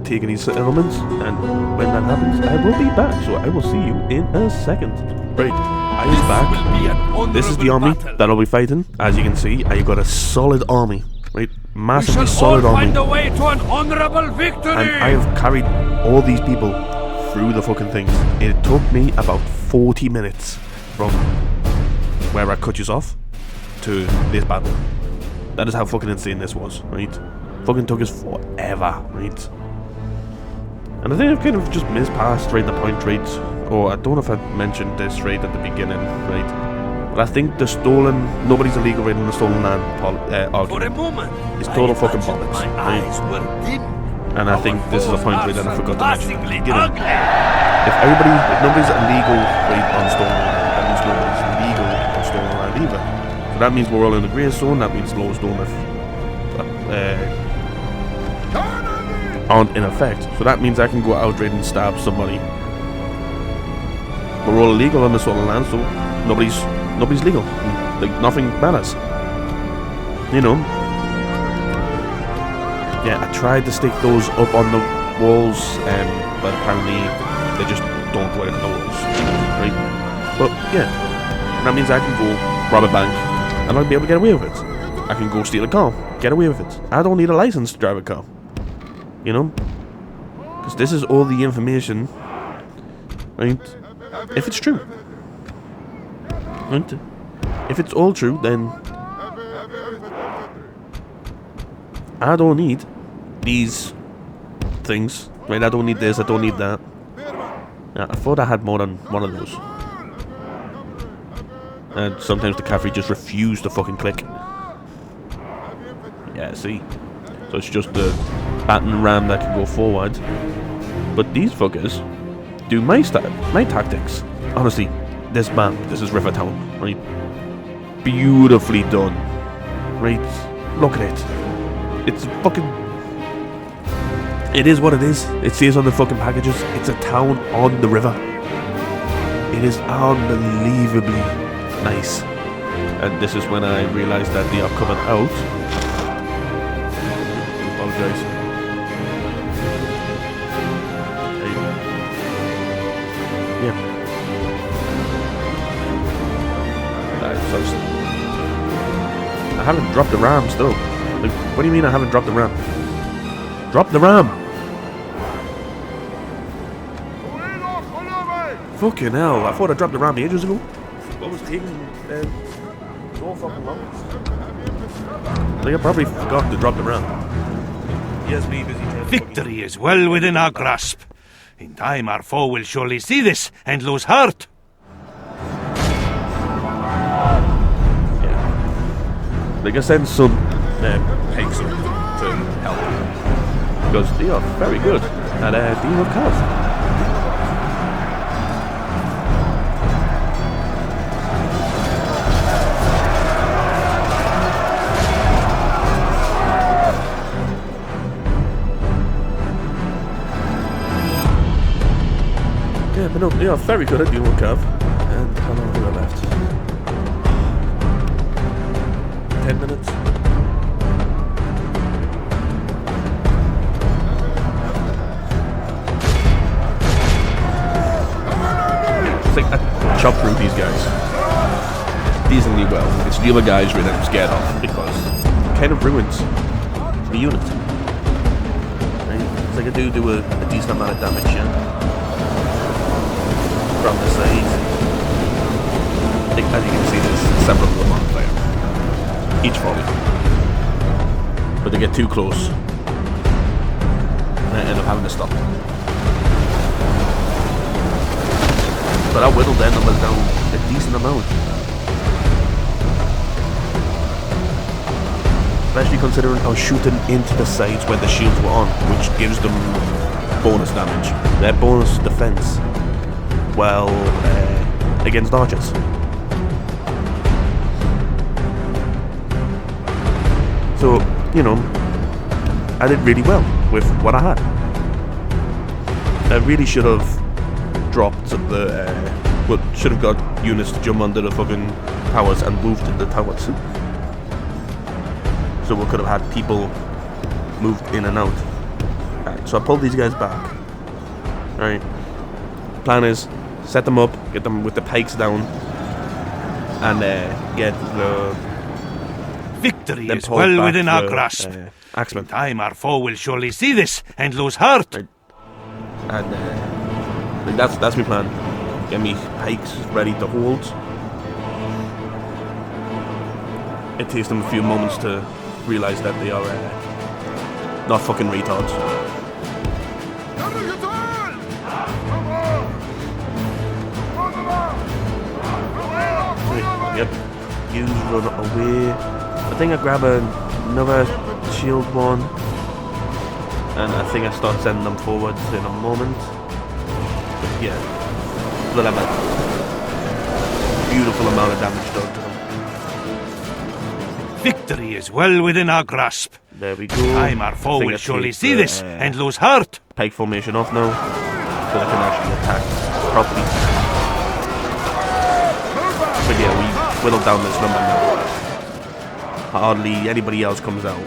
taking these settlements, and when that happens, I will be back. So I will see you in a second. Right, I is back. This is the army that I'll be fighting. As you can see, I got a solid army. Right, massively solid army. Find a way to an honorable victory. And I have carried all these people through the fucking things. It took me about 40 minutes from where I cut you off to this battle. That is how fucking insane this was, right? Fucking took us forever, right? And I think I've kind of just missed past right the point, right? Or I don't know if I mentioned this right at the beginning, right? But I think the stolen, nobody's illegal right in the stolen land argument is total fucking bollocks, right? And I think this is a point right that I forgot to mention at the beginning. If nobody's illegal right on stolen land, that means nobody's legal on stolen land either. So that means we're all in the grey zone. That means laws don't aren't in effect. So that means I can go out right and stab somebody. We're all illegal on the stolen land, so nobody's legal. Like, nothing matters. You know. Yeah, I tried to stick those up on the walls, but apparently they just don't work on the walls. Right? But yeah, that means I can go rob a bank and I'll be able to get away with it. I can go steal a car, get away with it. I don't need a license to drive a car. You know? Because this is all the information, right? If it's true. Right? If it's all true, then I don't need these things. Right? I don't need this, I don't need that. Yeah, I thought I had more than one of those. And sometimes the cavalry just refuse to fucking click. Yeah, see? So it's just the baton ram that can go forward. But these fuckers do my tactics. Honestly, this is River Town, right? Beautifully done. Right? Look at it. It's fucking... It is what it is. It says on the fucking packages, it's a town on the river. It is unbelievably nice. And this is when I realised that they are coming out. I apologise. Yeah. I haven't dropped the ram still. Like, what do you mean I haven't dropped the ram? Drop the ram! Fucking hell, I thought I dropped the ram ages ago. What was taking so fucking long? Like, I probably forgot to drop the ram. Yes, me busy trying to Victory is well within our grasp. In time our foe will surely see this and lose heart. Yeah. Like, I sent some pigs up to help. Because they are very good at dealing with cars. Yeah, but no, they are very good at dealing with curve. And how long do I left? 10 minutes. It's like I chopped through these guys decently well. It's the other guys really that I'm scared of because it kind of ruins the unit. Right? It's like I do a decent amount of damage, yeah. From the side. As you can see, there's several of them on there. Each volley. But they get too close. And I end up having to stop. But I whittled them down a decent amount. Especially considering I was shooting into the sides where the shields were on, which gives them bonus damage. Their bonus defense. Well, against archers. So, you know, I did really well. with what I had. I really should have dropped the, should have got units to jump under the fucking towers and moved to the towers. So we could have had people moved in and out. Alright, so I pulled these guys back. Alright. Plan is, set them up, get them with the pikes down, and get the... Victory is well within our grasp. Axemen. In time our foe will surely see this and lose heart. Right. And that's my plan. Get me pikes ready to hold. It takes them a few moments to realise that they are not fucking retards. Right. Yep. You run away. I think I grab another shield one. And I think I start sending them forwards in a moment. But yeah. Look at that. Beautiful amount of damage done to them. Victory is well within our grasp. There we go. In time our foe will surely see this and lose heart. Pike formation off now. So I can actually attack properly. But yeah, we whittled down this number now. Hardly anybody else comes out.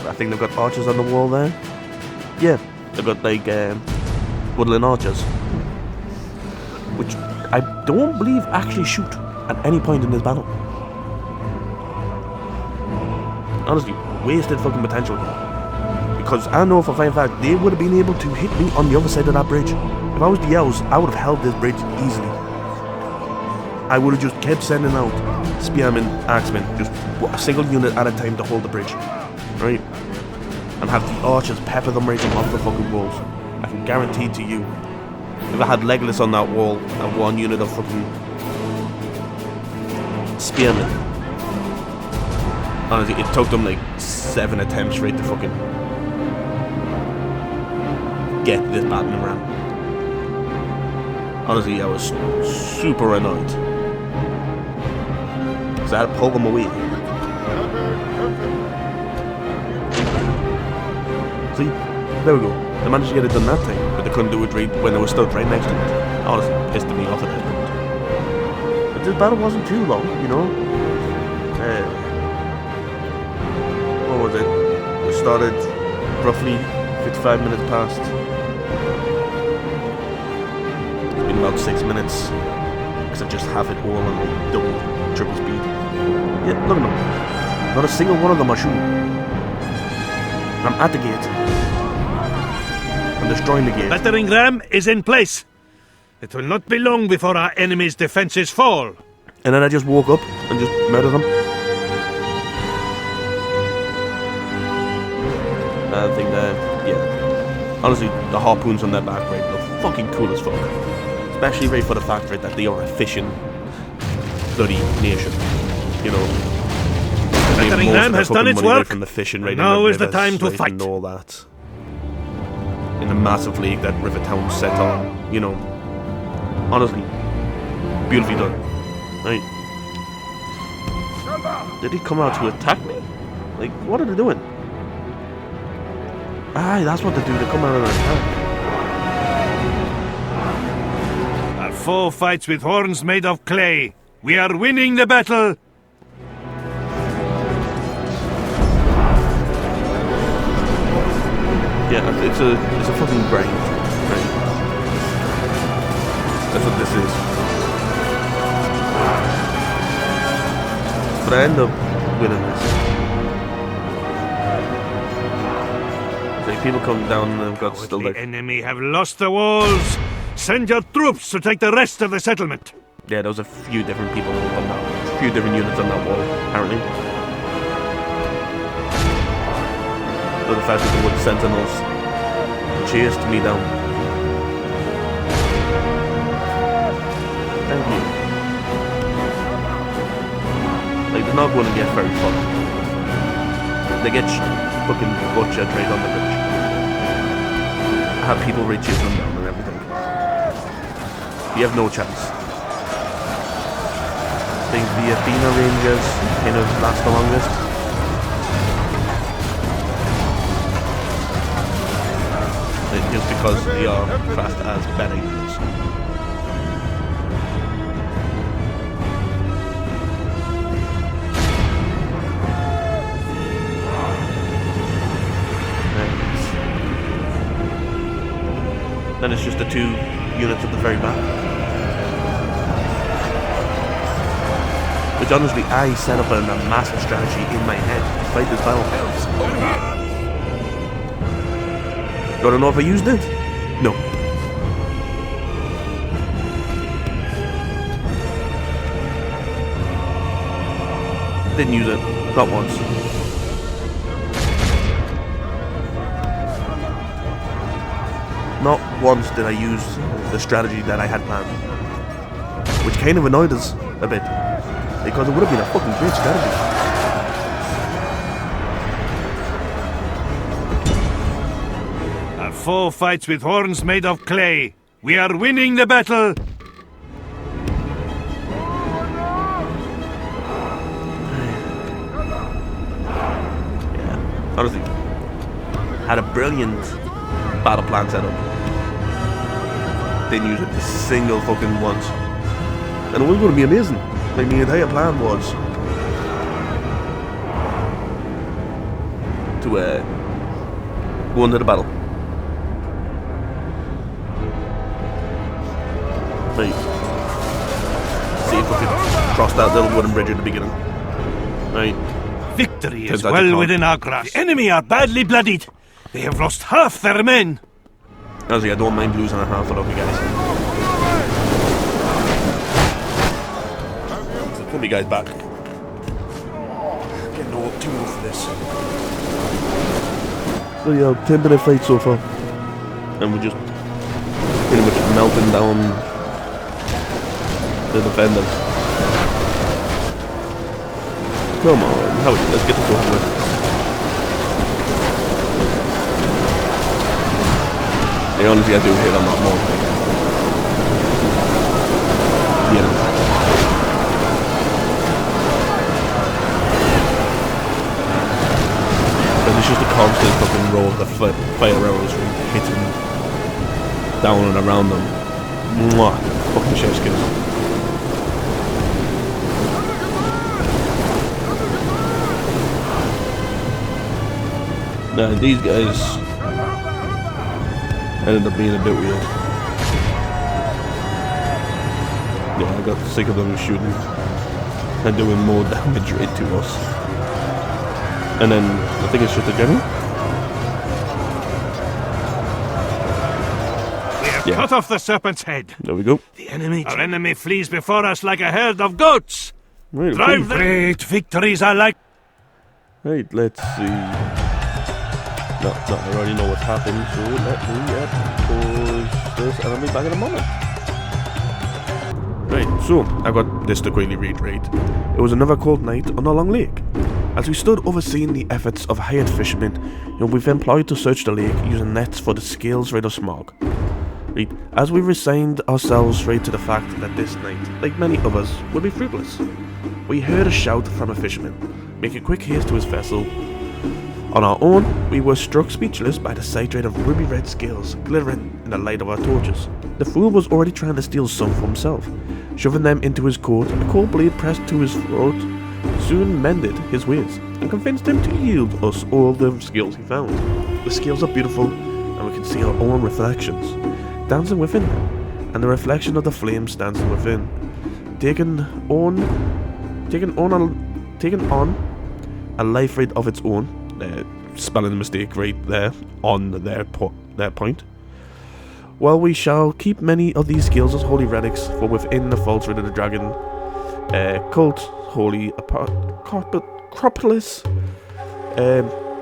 I think they've got archers on the wall there. Yeah, they've got like woodland archers, which I don't believe actually shoot at any point in this battle. Honestly, wasted fucking potential here. Because I know for a fact they would have been able to hit me on the other side of that bridge. If I was the elves, I would have held this bridge easily. I would have just kept sending out spearmen, axemen, just a single unit at a time to hold the bridge, right? And have the archers pepper them right off the fucking walls. I can guarantee to you, if I had Legolas on that wall and one unit of fucking spearmen, honestly, it took them like 7 attempts right to fucking get this battering ram. Honestly, I was super annoyed. Because I had to pull them away. See, there we go. They managed to get it done that time, but they couldn't do it right when they were stood right next to it. Honestly, pissed me off at that point. But this battle wasn't too long, you know. What was it? We started roughly 55 minutes past. It's been about 6 minutes. Because I just have it all on like double, triple speed. Yeah, look at them. Not a single one of them are shooting. I'm at the gate. I'm destroying the gate. Battering ram is in place. It will not be long before our enemy's defenses fall. And then I just woke up and just murdered them. I think that, yeah. Honestly, the harpoons on their back, right, are fucking cool as fuck. Especially right for the fact, right, that they are a fishing bloody nation. You know. The battering ram has done its work. From the fishing, right, now the is the time to right, fight. And all that. In the massive league that Rivertown set on, you know. Honestly, beautifully done. Right. Did he come out to attack me? Like, what are they doing? Aye, that's what they do. They come out and attack. Our foe fights with horns made of clay. We are winning the battle. Yeah, it's a fucking grind. Right? That's what this is. But I end up winning this. Like people come down and they've got still The like enemy have lost the walls. Send your troops to take the rest of the settlement. yeah, there was a few different people on that, a few different units on that wall apparently. But the fact that the wood sentinels chased me down. Thank you. Like they're not going to get very far. They get fucking butchered right on the bridge. I have people right chasing them down and everything. You have no chance. I think the Athena Rangers kind of last the longest. just because they are classed as better units. Then it's just the 2 units at the very back. Which honestly, I set up a massive strategy in my head to fight this battle. Do you want to know if I used it? No. Didn't use it. Not once. Not once did I use the strategy that I had planned. Which kind of annoyed us a bit. Because it would have been a fucking great strategy. Our foe fights with horns made of clay. We are winning the battle. Yeah, honestly, had a brilliant battle plan set up. Didn't use it a single fucking once. And it was going to be amazing. Like, the entire plan was to go into the battle. Right. See if we could cross that little wooden bridge at the beginning. Right. Victory is well within our grasp. The enemy are badly bloodied. They have lost half their men. Honestly, I don't mind losing a handful of you guys. Put me guys back. Getting too old for this. So yeah, 10-minute fight so far. And we're just pretty much melting down the defenders. Come on, how let's get this over with. Hey, honestly, I do hit on that more. Yeah. But it's just a constant fucking roll of the fire arrows hitting down and around them. Mwah. Fucking chef's kiss. Nah, these guys ended up being a bit weird. Yeah, I got sick of them shooting and doing more damage right to us. And then I think it's just a general. We have cut off the serpent's head. There we go. Our enemy flees before us like a herd of goats. Right, Drive them. Great victories are like. Right, let's see. No, I already know what's happened, so let me push this enemy back in a moment. Right, so I got this to quickly reiterate. It was another cold night on a long lake. As we stood overseeing the efforts of hired fishermen, we've employed to search the lake using nets for the scales of smog. Right, as we resigned ourselves to the fact that this night, like many others, would be fruitless, we heard a shout from a fisherman, making quick haste to his vessel. On our own, we were struck speechless by the sight of ruby red scales glittering in the light of our torches. The fool was already trying to steal some for himself. Shoving them into his coat, a cold blade pressed to his throat soon mended his ways and convinced him to yield us all the scales he found. The scales are beautiful, and we can see our own reflections dancing within them, and the reflection of the flames dancing within, taking on a life right of its own. Spelling mistake right there on their point. Well, we shall keep many of these scales as holy relics, for within the vaults of the dragon cult, holy Acropolis,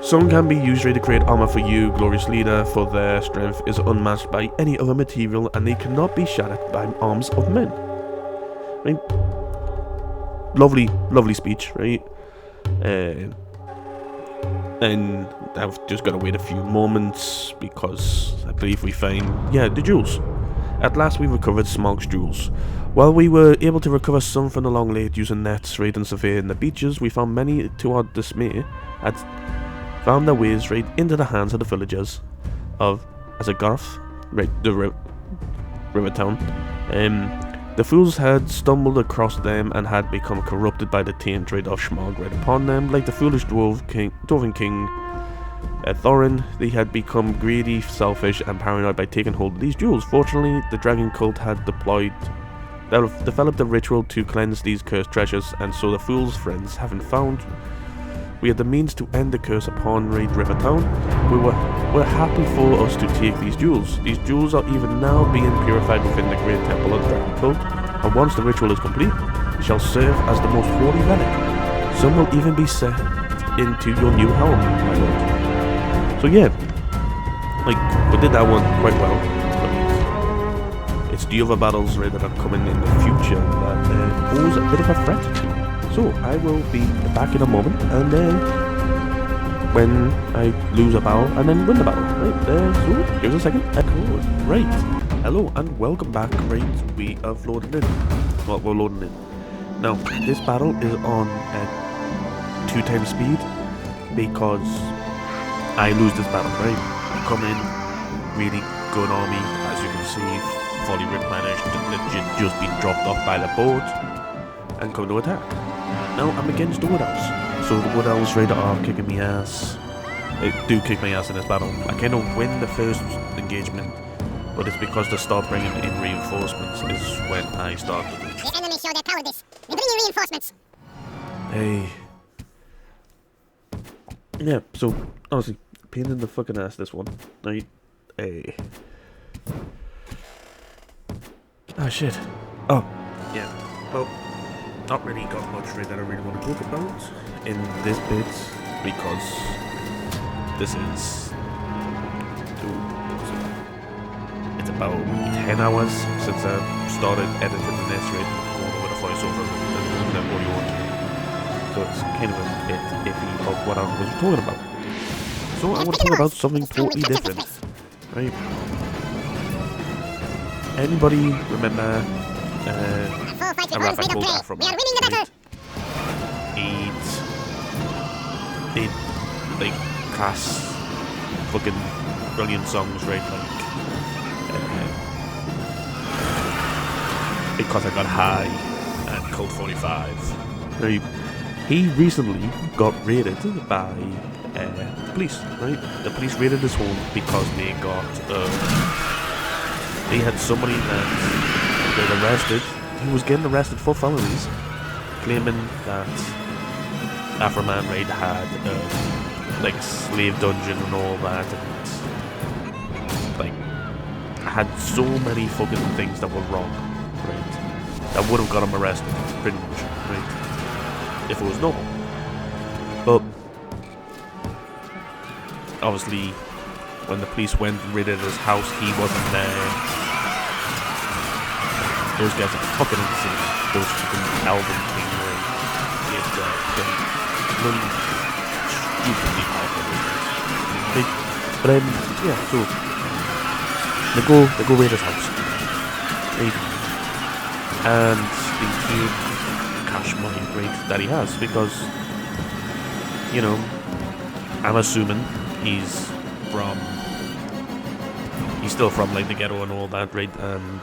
some can be used to create armor for you, glorious leader, for their strength is unmatched by any other material, and they cannot be shattered by arms of men. Right? Lovely speech, right? And I've just got to wait a few moments because I believe we find, the jewels. At last we recovered Smog's jewels. While we were able to recover some from the long lake using nets and surveying the beaches, we found many, to our dismay, had found their ways right into the hands of the villagers of as a Garth, right, the river town. The fools had stumbled across them and had become corrupted by the taint of Schmog right upon them. Like the foolish dwarven king Thorin, they had become greedy, selfish, and paranoid by taking hold of these jewels. Fortunately, the dragon cult had developed a ritual to cleanse these cursed treasures, and so the fool's friends, having found we had the means to end the curse upon Raid River Town, were happy for us to take these jewels. These jewels are even now being purified within the great temple of the dragon cult, and once the ritual is complete, it shall serve as the most holy relic. Some will even be set into your new helm, my lord. So yeah, like, we did that one quite well. But it's the other battles that are coming in the future that pose a bit of a threat to. So I will be back in a moment, and then when I lose a battle and then win the battle, right? So give us a second. Right. Hello and welcome back. Right, we have loaded in. Well, we're loading in. Now this battle is on 2x speed because I lose this battle. Right, I come in really good army, as you can see, fully replenished, legit just been dropped off by the boat, and come to attack. Now I'm against the Wood Elves, so the Wood Elves right are kicking me ass. They do kick my ass in this battle. I kind of win the first engagement, but it's because they start bringing in reinforcements is when I start to lose. The enemy show their cowardice. They bring in reinforcements. Hey. Yeah, so honestly, pain in the fucking ass this one. Right? Hey. Ah shit. Oh, yeah. Well, not really got much that I really want to talk about in this bit because this is it's about 10 hours since I started editing this raid, going over the voiceover and then audio on. So it's kind of a bit iffy of what I was talking about. So I want to talk about something totally different, right? Anybody remember a rapper called Afromans, right? He'd like class fucking brilliant songs, right? Like Because I Got High and Code 45. Right? He recently got raided by the police, right? The police raided his home because they got they had somebody that they'd arrested. He was getting arrested for felonies, claiming that Afroman raid had like slave dungeon and all that, and like had so many fucking things that were wrong, right? That would have got him arrested, pretty much, right? If it was normal. But obviously, when the police went and raided his house, he wasn't there. Those guys are fucking insane. Those fucking Alvin King really stupidly powerful. But yeah, so they go raid his house. And they take cash money, right, that he has, because, you know, I'm assuming he's still from like the ghetto and all that, right, and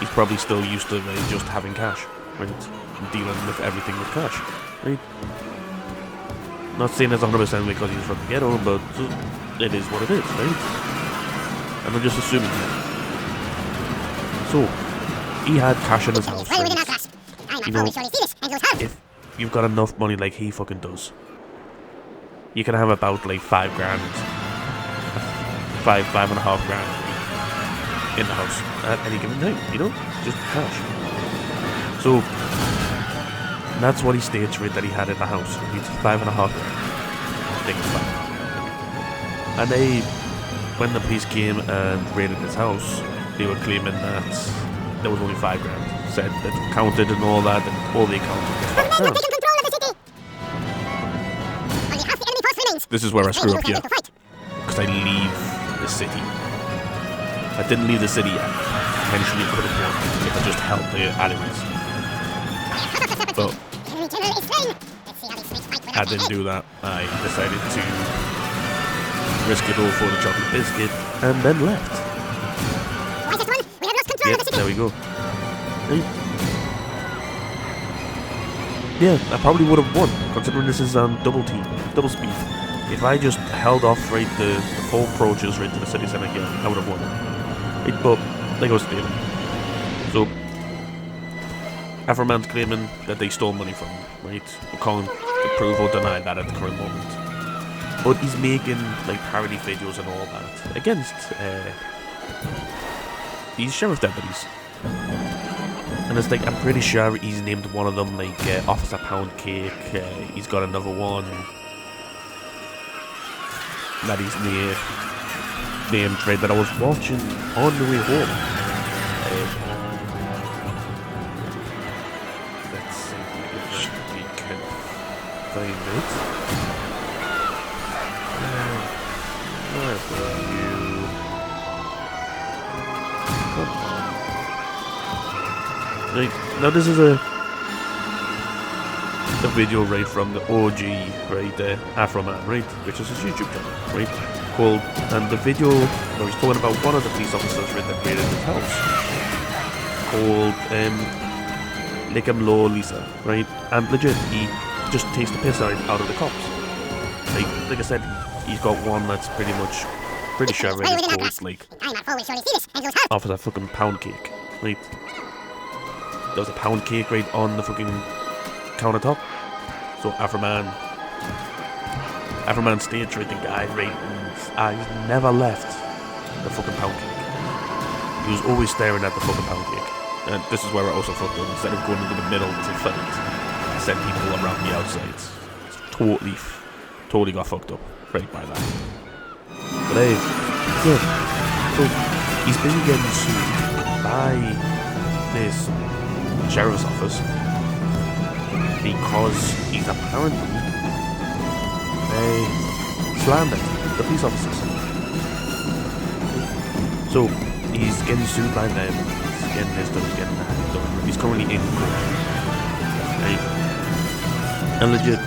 he's probably still used to just having cash, right, dealing with everything with cash, right. Not saying it's 100% because he's from the ghetto, but it is what it is, right. And I'm just assuming that. So he had cash in his house, right? You know, if you've got enough money like he fucking does, you can have about like $5 grand, $5.5 grand in the house at any given time, you know? Just cash. So that's what he states, right, that he had in the house. It's $5.5 grand. I think it's $5. And when the police came and raided his house, they were claiming that there was only $5 grand. Said that counted and all that, and all they counted was $5 grand. This is where I screw up here, because I leave the city. I didn't leave the city yet. Potentially could have won if I just held the alleyways. But I didn't do that. I decided to risk it all for the chocolate biscuit and then left. Wisest one, we have lost control Yeah, of the city. there we go. Right. Yeah, I probably would have won, considering this is on double speed. If I just held off right the full approaches right to the city centre, yeah, I would have won. Right, but like I was stating, so Afromans claiming that they stole money from him, right? We can't prove or deny that at the current moment. But he's making like parody videos and all that against these sheriff deputies. And it's like, I'm pretty sure he's named one of them like Officer Pound Cake. He's got another one that he's named right that I was watching on the way home. Let's see if we can find it. Where were you? Come on. Like, now this is a video right from the OG, right, Afroman, right, which is his YouTube channel, right, called, and the video where he's talking about one of the police officers right that raided his house, called Lick 'em Low Lisa, right, and legit, he just takes the piss out of the cops. Like I said, he's got one that's pretty sure right, it's called, like, Officer fucking Pound Cake, right. There was a pound cake right on the fucking countertop. So Afroman staged right the guy right, and he's never left the fucking pound cake. He was always staring at the fucking pound cake. And this is where I also fucked up. Instead of going into the middle to fight, I sent people around the outsides. Totally got fucked up right by that. But hey, yeah. So he's been getting sued by this sheriff's office because he's apparently slandered the police officers. So he's getting sued by them, he's getting this done, he's getting that done. He's currently in court. Right? And legit,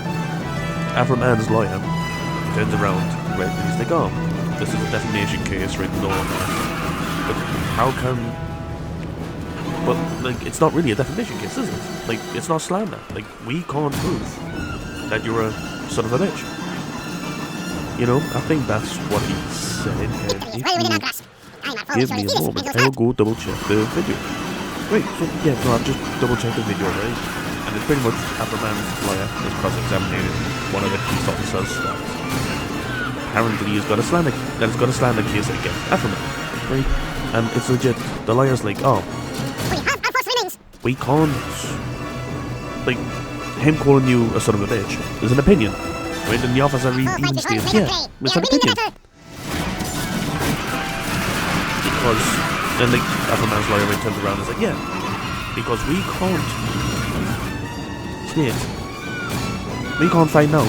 Afroman's lawyer turns around right, and he's like, oh, this is a defamation case, right, and all that. But how can... But, like, it's not really a defamation case, is it? Like, it's not slander. Like, we can't prove that you're a son of a bitch. You know, I think that's what he said. And if you give me a moment, I'll go double check the video. Wait, so, yeah, no, I've just double checked the video, right? And it's pretty much Afroman's lawyer is cross-examining one of the police officers that apparently he's got a slander case against Afroman, right? And it's legit. The lawyer's like, oh, we can't, like, him calling you a son of a bitch is an opinion, right? And the officer even states, yeah, it's an opinion. Because, then like, Afroman's lawyer turns around and is like, yeah, because we can't state, we can't find out,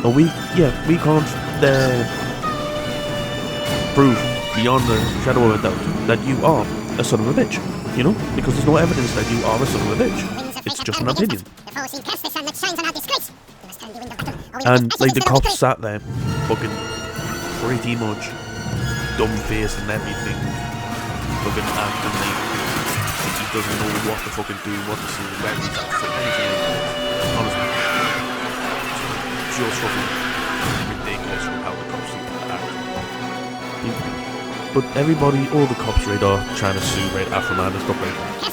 or we can't prove beyond the shadow of a doubt that you are a son of a bitch. You know, because there's no evidence that you are a son of a bitch. It's just an opinion. And like the cops sat there, fucking pretty much dumb face and everything, fucking acting like he doesn't know what to fucking do, what to say, where he's at, anything like that. Honestly, just fucking ridiculous from how the cops seem to act. But everybody, all the cops right are trying to sue right Afroman and stuff like that.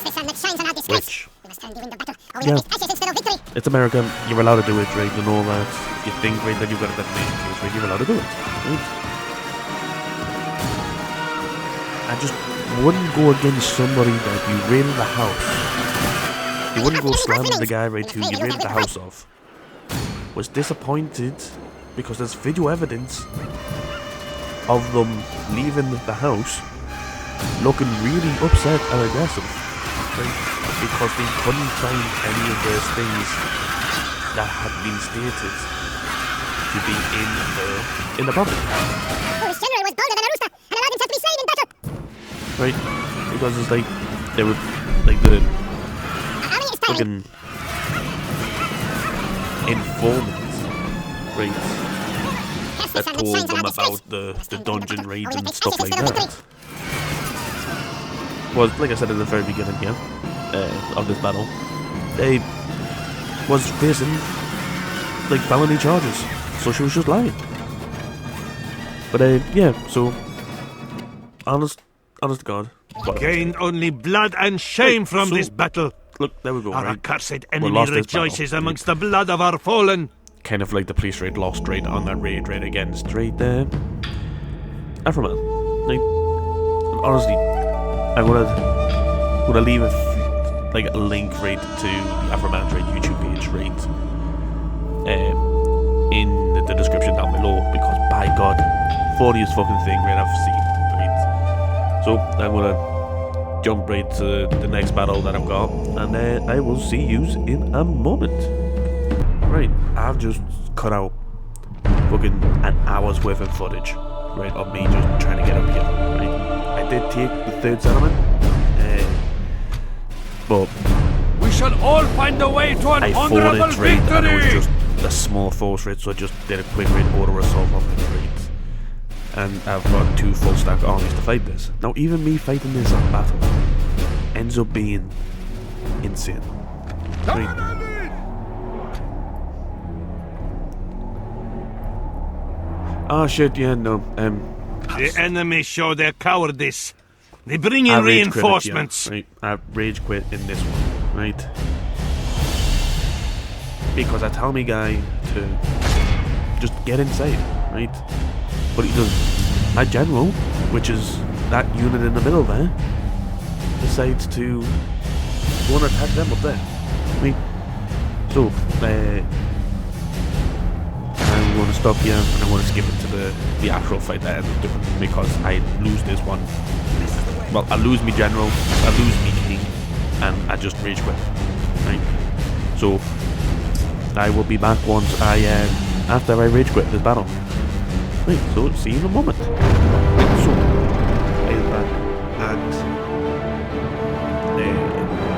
Which, yeah, it's America, you're allowed to do it, right, and all that. If you think, right, that you've got a defamation case, right, you're allowed to do it, right? I just wouldn't go against somebody that you raided the house. You wouldn't go slamming the guy, right, who you raided the house of. Was disappointed because there's video evidence of them leaving the house looking really upset and aggressive, right? Because they couldn't find any of those things that had been stated to be in the property. Polish general was bolder than a rooster and allowed himself to be slain in battle. Right? Because it's like they were like the fucking informants, right? that told them about the dungeon raids and stuff like that was, like I said at the very beginning here of this battle, they was facing like felony charges, so she was just lying. But yeah, so honest to God, Gained only blood and shame from so- this battle. look, there we go. Our Right, accursed We enemy lost this rejoices battle. amongst the blood of our fallen. kind of like the police raid lost raid on that raid against Afroman. Like, honestly, I'm gonna leave like a link right to the Afromans raid YouTube page right in the description down below, because by God, funniest fucking thing right I've seen. Right, so I'm gonna jump right to the next battle that I've got, and I will see you in a moment. Right, I've just cut out fucking an hour's worth of footage, right, of me just trying to get up here, right. I did take the third settlement, but We shall all find a way to an I fought honorable it, right, and it was victory! just a small force, right, so I just did a quick raid order assault on it, right, and I've got 2 full stack armies to fight this. Now, even me fighting this battle ends up being insane, right. Oh shit, yeah, no, The enemy show their cowardice. They bring I in rage quit it, reinforcements. yeah, right, I rage quit in this one, right? Because I tell me guy to just get inside, right? But he doesn't. My general, which is that unit in the middle there, decides to go and attack them up there. Right? So, I'm going to stop here and I'm going to skip into the actual fight that I end up doing, because I lose this one. Well, I lose me general, I lose me king, and I just rage quit. Right? So I will be back once after I rage quit this battle. Right, so see you in a moment. So I am back, and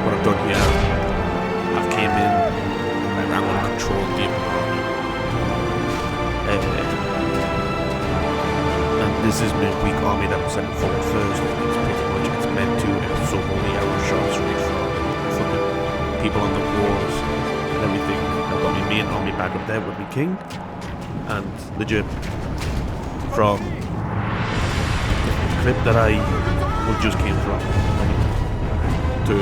what I've done here, I've came in, I'm going to control the army. And this is my weak army that I'm sending forward first. It's meant to absorb all the arrow shots right from the people on the walls and everything. I've got my main army back up there with my king, and legit from the clip that I just came from to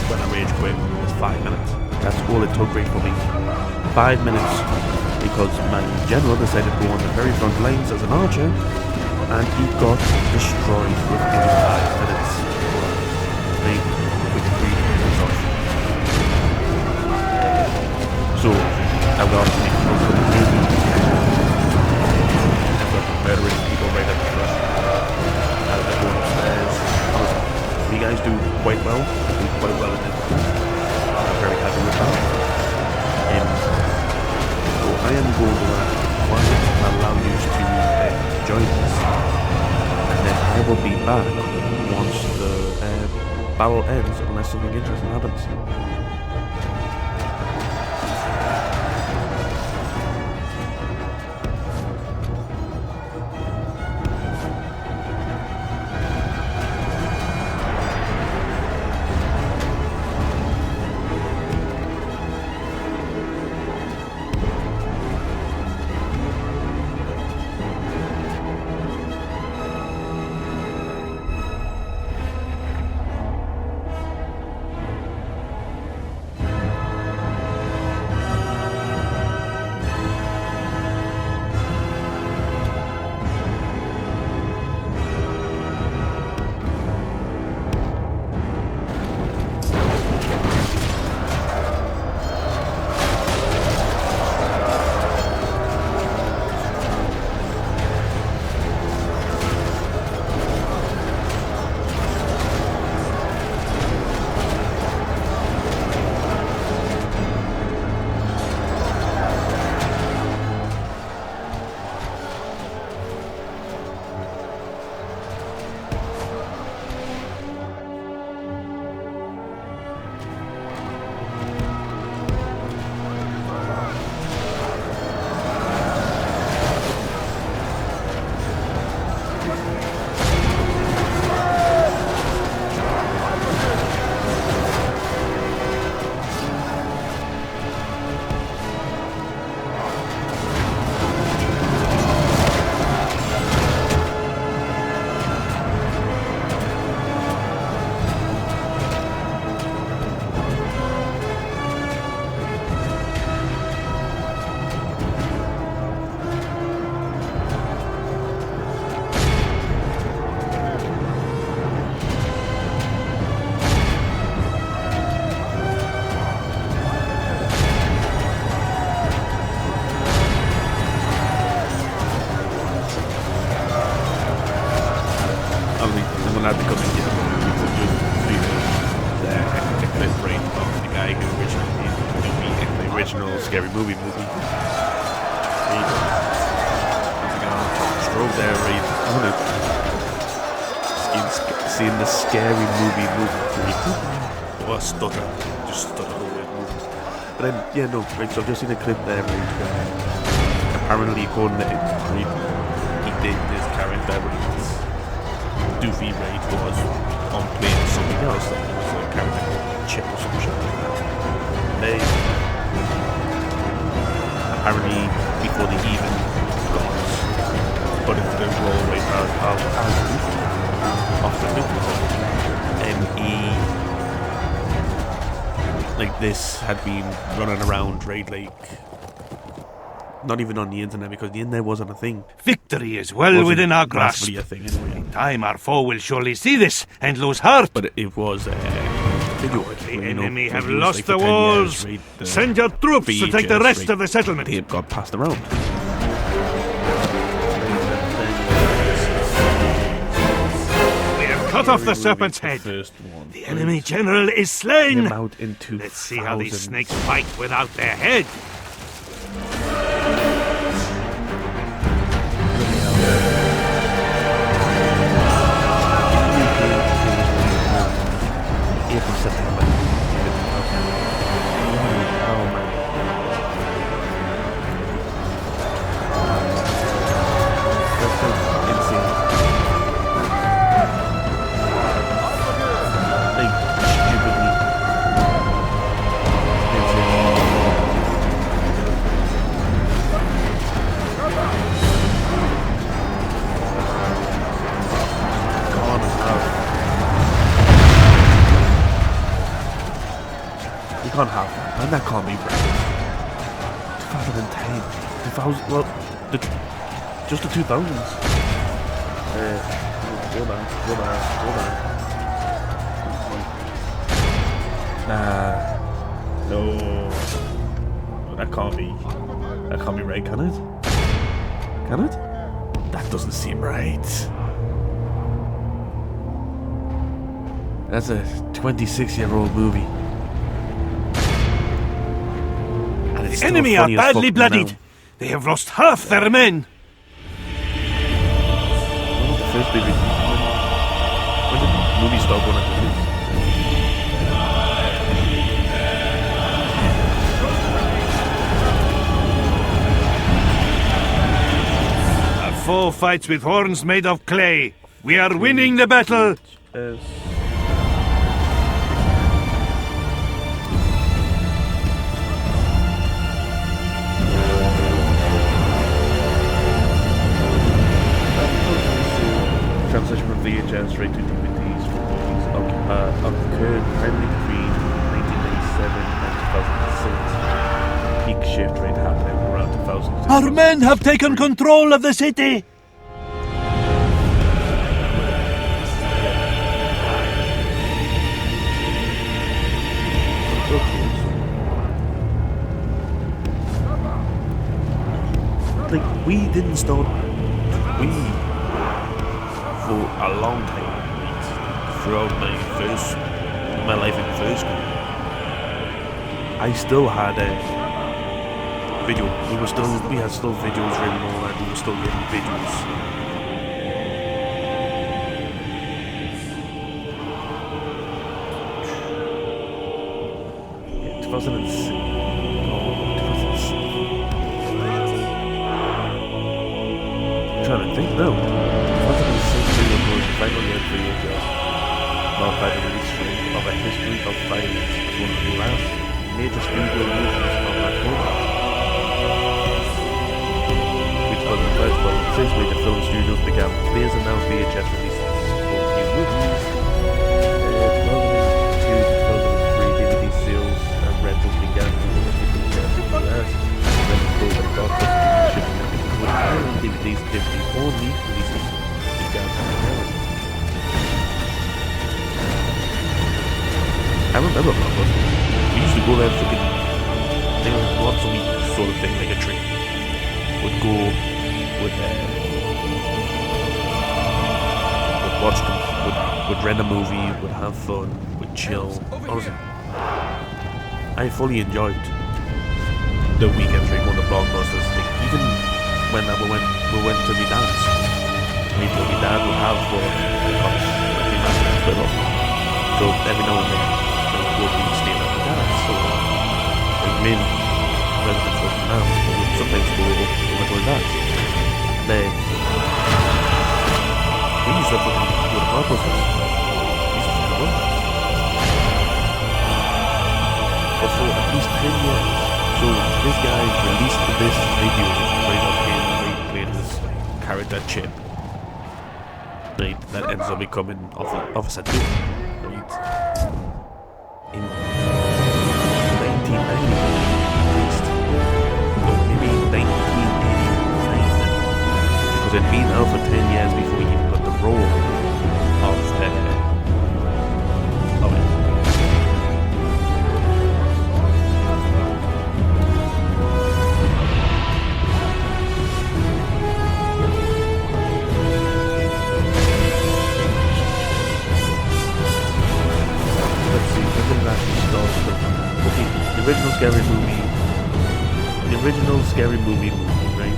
when I rage quit was 5 minutes. That's all it took right for me. 5 minutes, because my general decided to go on the very front lines as an archer, and he got destroyed within 5 minutes. Right? With 3 minutes off. So, I've got murdering people right at the front. As they're going upstairs. You guys do quite well. Do quite well in it. I'm very happy with that. So I am going to allow you to join us, and then I will be back once the battle ends, unless something interesting happens. movie. Once again, I'm stroke there, right? I'm gonna seeing the scary movie. Oh, stutter. Just stutter over it. But then, yeah, no, right, so I've just seen a clip there, right, where apparently, according to it, right, he did this character, but it's Doofy, right, was on playing something else, like it was a character called Chip or some shit like that. And they, apparently, before they even got put into the role, right, as Doofy, off the movie, and like this had been running around, right, like not even on the internet, because the internet wasn't a thing. Victory is well within our grasp. A thing anyway. In time our foe will surely see this and lose heart. But it was video. The enemy have lost the walls. Years, right, Send your troops to take the rest of the settlement. They got passed around. Cut off the serpent's head. The enemy general is slain. Let's see how these snakes fight without their head. April, September. Oh man. That's so insane. Can't have that, and that can't be right. 2010, 2000, well, just the 2000s. Hold on. Nah, no, that can't be right, can it? Can it? That doesn't seem right. That's a 26-year-old movie. The enemy are badly bloodied. Now. They have lost half their men. When was the first movie? When did the movie start going at the news? Our foe fights with horns made of clay. We are winning the battle. Transition from VHS straight to DVDs for movies occurred primarily between 1997 and 2006. Peak shift rate happening around 2006. Our men have taken control of the city! Like, we didn't start. For a long time, throughout my life in first school, I still had a video. We had still videos running all that. We were still getting videos. Yeah, 2006. I'm trying to think now. Finally had VHS, marked by the release of A History of Violence, was one of the last major studio movies of that format. In 2005, since major film studios began, players announced VHS releases for new movies. 2002 to 2003, DVD sales and rentals began to the US. Then the global blockbuster shipping with Ireland DVDs and DVD-only releases began to America. I remember Blockbuster. We used to go there fucking once a week sort of thing, like a treat. Would go, would watch them, would rent a movie, would have fun, would chill. Honestly, I fully enjoyed the weekends, right, one of the blockbusters. Like, even when we went to my dad's, my dad would have because my dad was split up. So every now and then, we'll be staying at my dad's. So the main residence was my nan's, but we'd sometimes go over to my dad's. Then we used to fucking go to blockbusters. We used to fucking run that. But for at least 10 years. So this guy released this video right of him playing his character Chip. Right, that ends up becoming Officer Doom. Right. In 1990 at least. No, maybe 1989. Because it'd been out for 10 years before he even got the role of it. Okay, the original scary movie, right,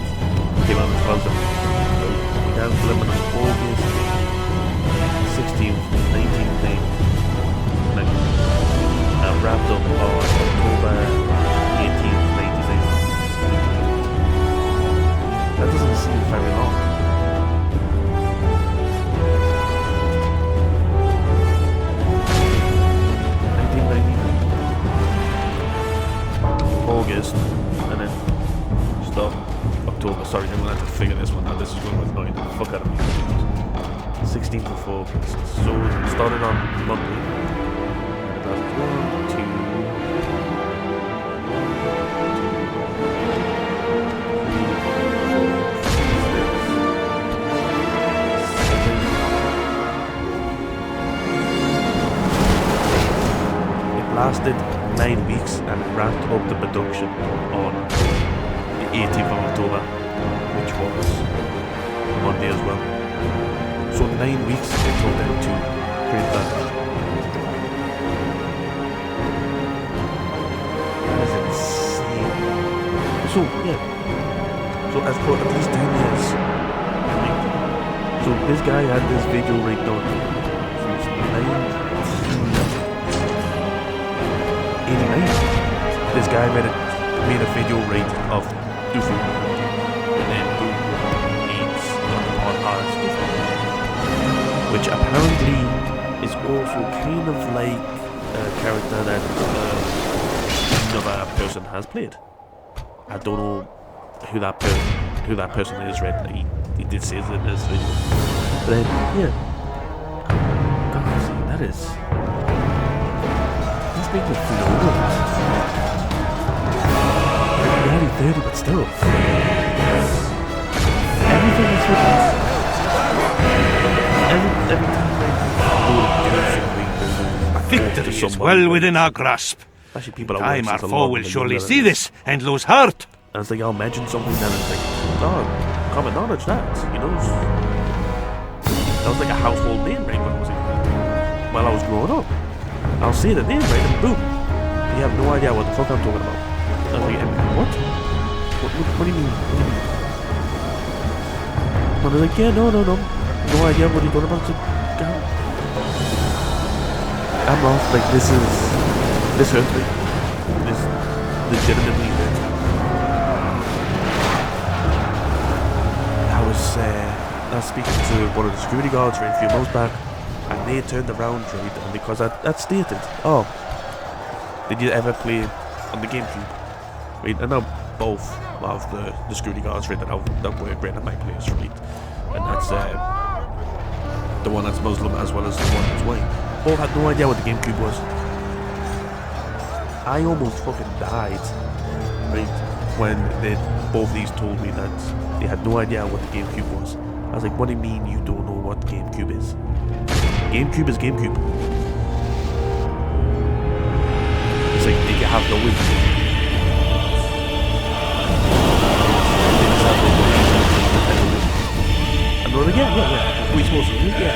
came out in 2000. So we got film on August 16th, 1990, and wrapped up on October 18th, 1990. That doesn't seem very long. August, and then stop October. Sorry, I'm gonna have to figure this one out. This is going to annoy the fuck out of me. 16th of August. So it started on Monday. It was 1, 2, 3, 4, 5, 6, 7. It lasted 9 weeks and wrapped up the production on the 18th of October, which was Monday as well. So 9 weeks it took them to create that. That is insane. So yeah. So as for at least 10 years. So this guy had this video right done since 1989. This guy made a video rate of Doofy, and then boom, he's done on as Doofy, which apparently is also kind of like a character that another person has played. I don't know who that person is. Right, he did say it in this video, but then yeah, God, that's making me feel old. I'm nearly 30, but still. Everything is with us. Every time Victory is well within our grasp. Actually, people Time our foe will surely see this and lose heart. And it's like, I'll mention something then it's like, oh, common knowledge that, you know. That was like a household name, right, while I was growing up. I'll say the name, right, and boom. You have no idea what the fuck I'm talking about. I was like, what? What do you mean? And they're like, yeah, no. No idea what you're talking about. I'm off, like, this hurts me. This legitimately hurts me. I was speaking to one of the security guards right a few months back, and they turned around, right, and because I'd stated, oh, did you ever play on the GameCube? Right, and now both of the security guards, right, that work right at my place, right, and that's the one that's Muslim as well as the one that's white. Both had no idea what the GameCube was. I almost fucking died, right, when both these told me that they had no idea what the GameCube was. I was like, what do you mean you don't know what GameCube is? GameCube is GameCube. It's like, did you have no way? And they're like, yeah. What are we supposed to do? Yeah.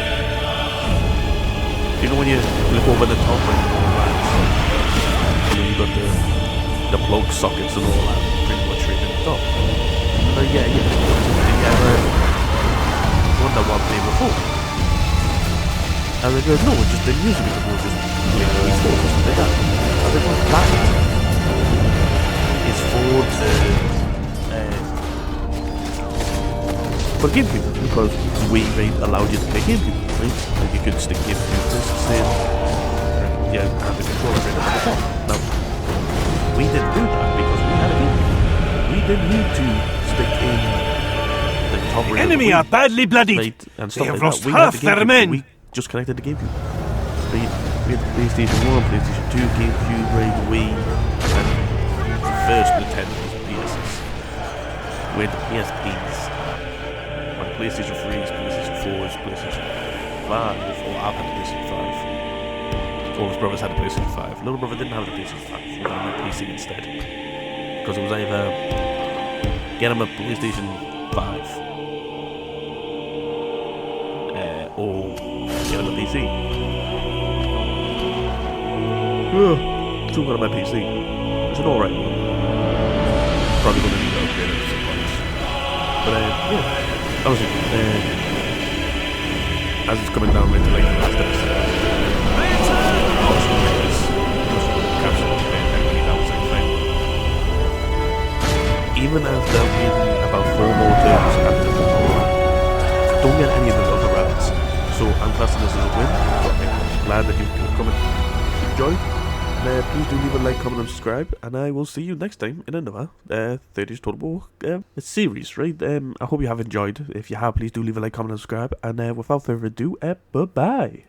You know when you look over the top and you got the the plug sockets and all that pretty much straight in the top. But yeah, did you ever wonder what they were for? And they go, no, we just didn't use it because we were just making these photos and like that. And they go, that is for GameCube, because Wii allowed you to play GameCube, right? Like you could stick GameCube discs in, and yeah, have the controller right up at the top. Now, we didn't do that because we had a GameCube. We didn't need to stick in the top The enemy are badly bloodied. right, and stuff They have like lost that. We half had the their GameCube, men. so we just connected the GameCube. Right? We had PlayStation 1, PlayStation 2, GameCube, right, Wii, and the first Nintendo's PSs. With PSPs. PlayStation 3s, PlayStation 4s, PlayStation 5, or I've had the PlayStation 5. All his brothers had a PlayStation 5. Little brother didn't have the PlayStation 5, he got him a PC instead. Because it was either get him a PlayStation 5 or get him a PC. Still got him a PC. It's an alright one. Probably going to need to upgrade it at some point. But yeah. Obviously, as it's coming down right to like the last episode, obviously capture that was like fine. Even as there have been about 4 more turns after the whole, don't get any of the other rounds. So I'm classing this as a win. I'm glad that you can come and enjoy. Please do leave a like, comment, and subscribe, and I will see you next time in another 30s Total War series, right? I hope you have enjoyed. If you have, please do leave a like, comment, and subscribe, and without further ado, bye-bye.